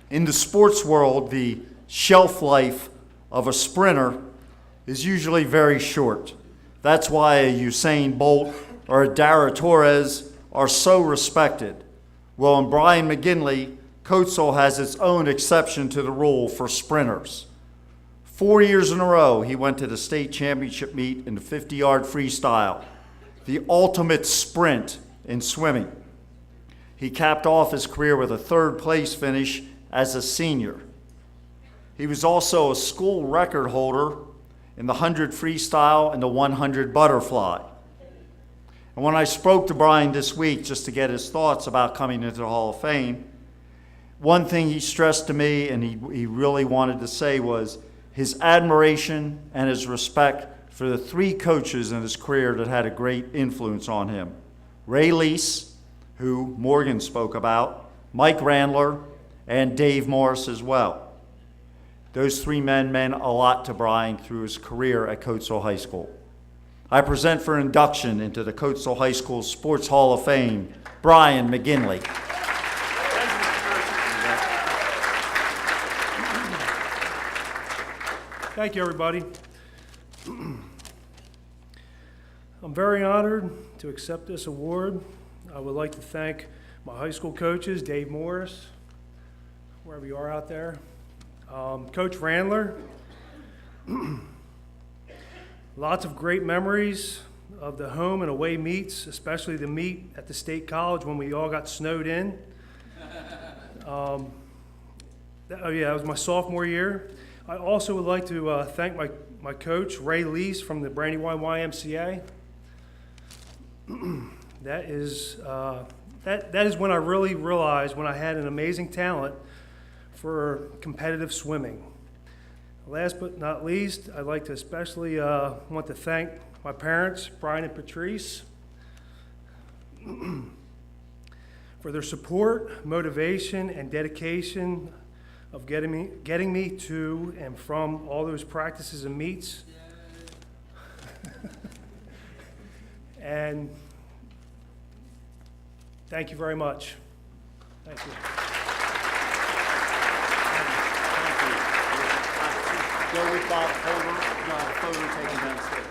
In the sports world, the shelf life of a sprinter is usually very short. That's why a Usain Bolt or a Dara Torres are so respected. Well, in Brian McGinley, Coatesville has its own exception to the rule for sprinters. 4 years in a row, he went to the state championship meet in the 50-yard freestyle, the ultimate sprint in swimming. He capped off his career with a third-place finish as a senior. He was also a school record holder in the 100 freestyle and the 100 butterfly. And when I spoke to Brian this week just to get his thoughts about coming into the Hall of Fame, one thing he stressed to me and he really wanted to say was his admiration and his respect for the three coaches in his career that had a great influence on him. Ray Lease, who Morgan spoke about, Mike Randler, and Dave Morris as well. Those three men meant a lot to Brian through his career at Coatesville High School. I present for induction into the Coatesville High School Sports Hall of Fame, Brian McGinley. Thank you, everybody. I'm very honored to accept this award. I would like to thank my high school coaches, Dave Morris, wherever you are out there, Coach Randler. Lots of great memories of the home and away meets, especially the meet at the State College when we all got snowed in. That was my sophomore year. I also would like to thank my coach, Ray Lease from the Brandywine YMCA. That is when I really realized when I had an amazing talent for competitive swimming. Last but not least, I'd like to especially want to thank my parents, Brian and Patrice, for their support, motivation, and dedication of getting me to and from all those practices and meets. And thank you very much. Thank you. Go with Bob photo taken downstairs.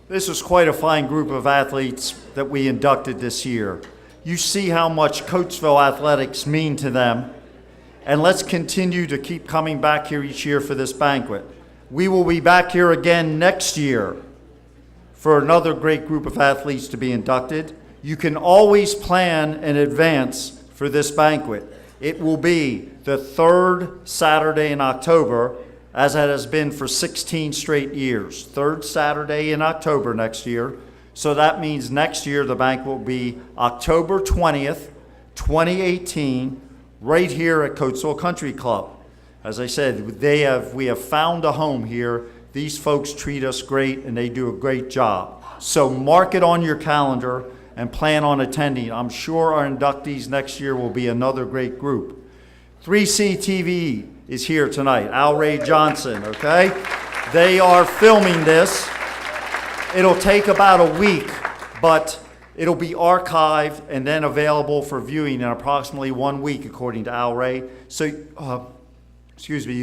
This was quite a fine group of athletes that we inducted this year. You see how much Coatesville athletics mean to them, and let's continue to keep coming back here each year for this banquet. We will be back here again next year for another great group of athletes to be inducted. You can always plan in advance for this banquet. It will be the third Saturday in October, as it has been for 16 straight years. Third Saturday in October next year. So that means next year the banquet will be October 20th, 2018, right here at Coatesville Country Club. As I said, we have found a home here. These folks treat us great and they do a great job. So mark it on your calendar and plan on attending. I'm sure our inductees next year will be another great group. 3C TV is here tonight. Al Ray Johnson, okay? They are filming this. It'll take about a week, but it'll be archived and then available for viewing in approximately 1 week, according to Al Ray. So, you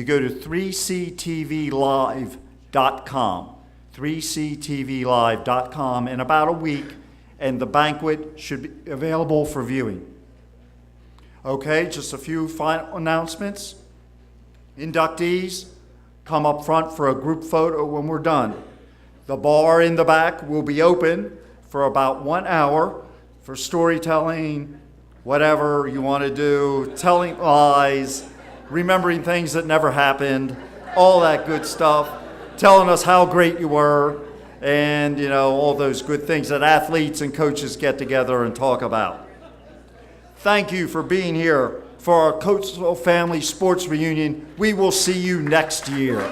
go to 3ctvlive.com, 3ctvlive.com in about a week, and the banquet should be available for viewing. Okay, just a few final announcements. Inductees, come up front for a group photo when we're done. The bar in the back will be open for about 1 hour for storytelling, whatever you want to do, telling lies, remembering things that never happened, all that good stuff, telling us how great you were, and all those good things that athletes and coaches get together and talk about. Thank you for being here for our Coatesville Family Sports Reunion. We will see you next year.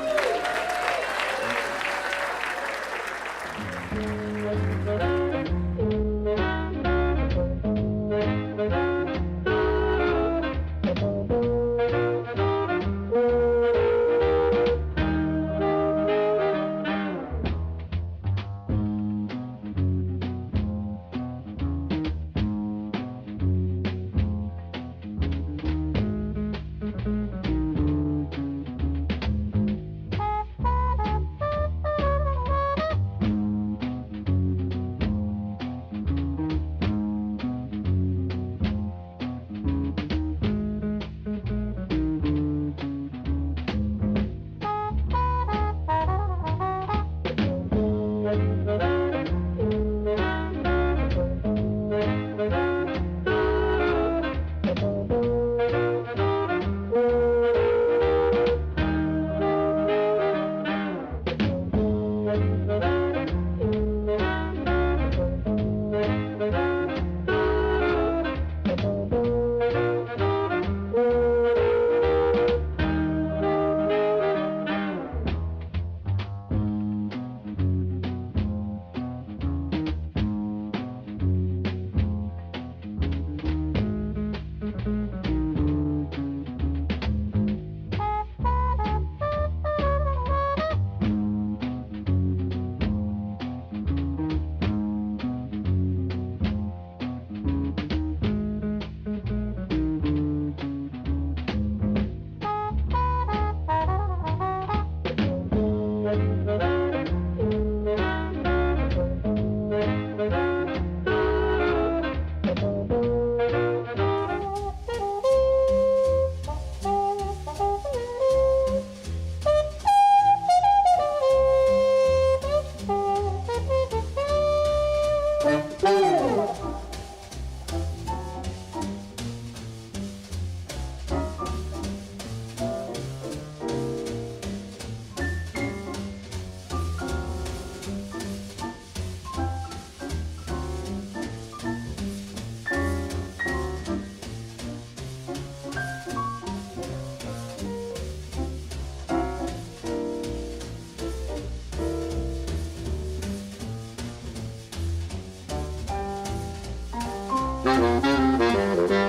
Thank you.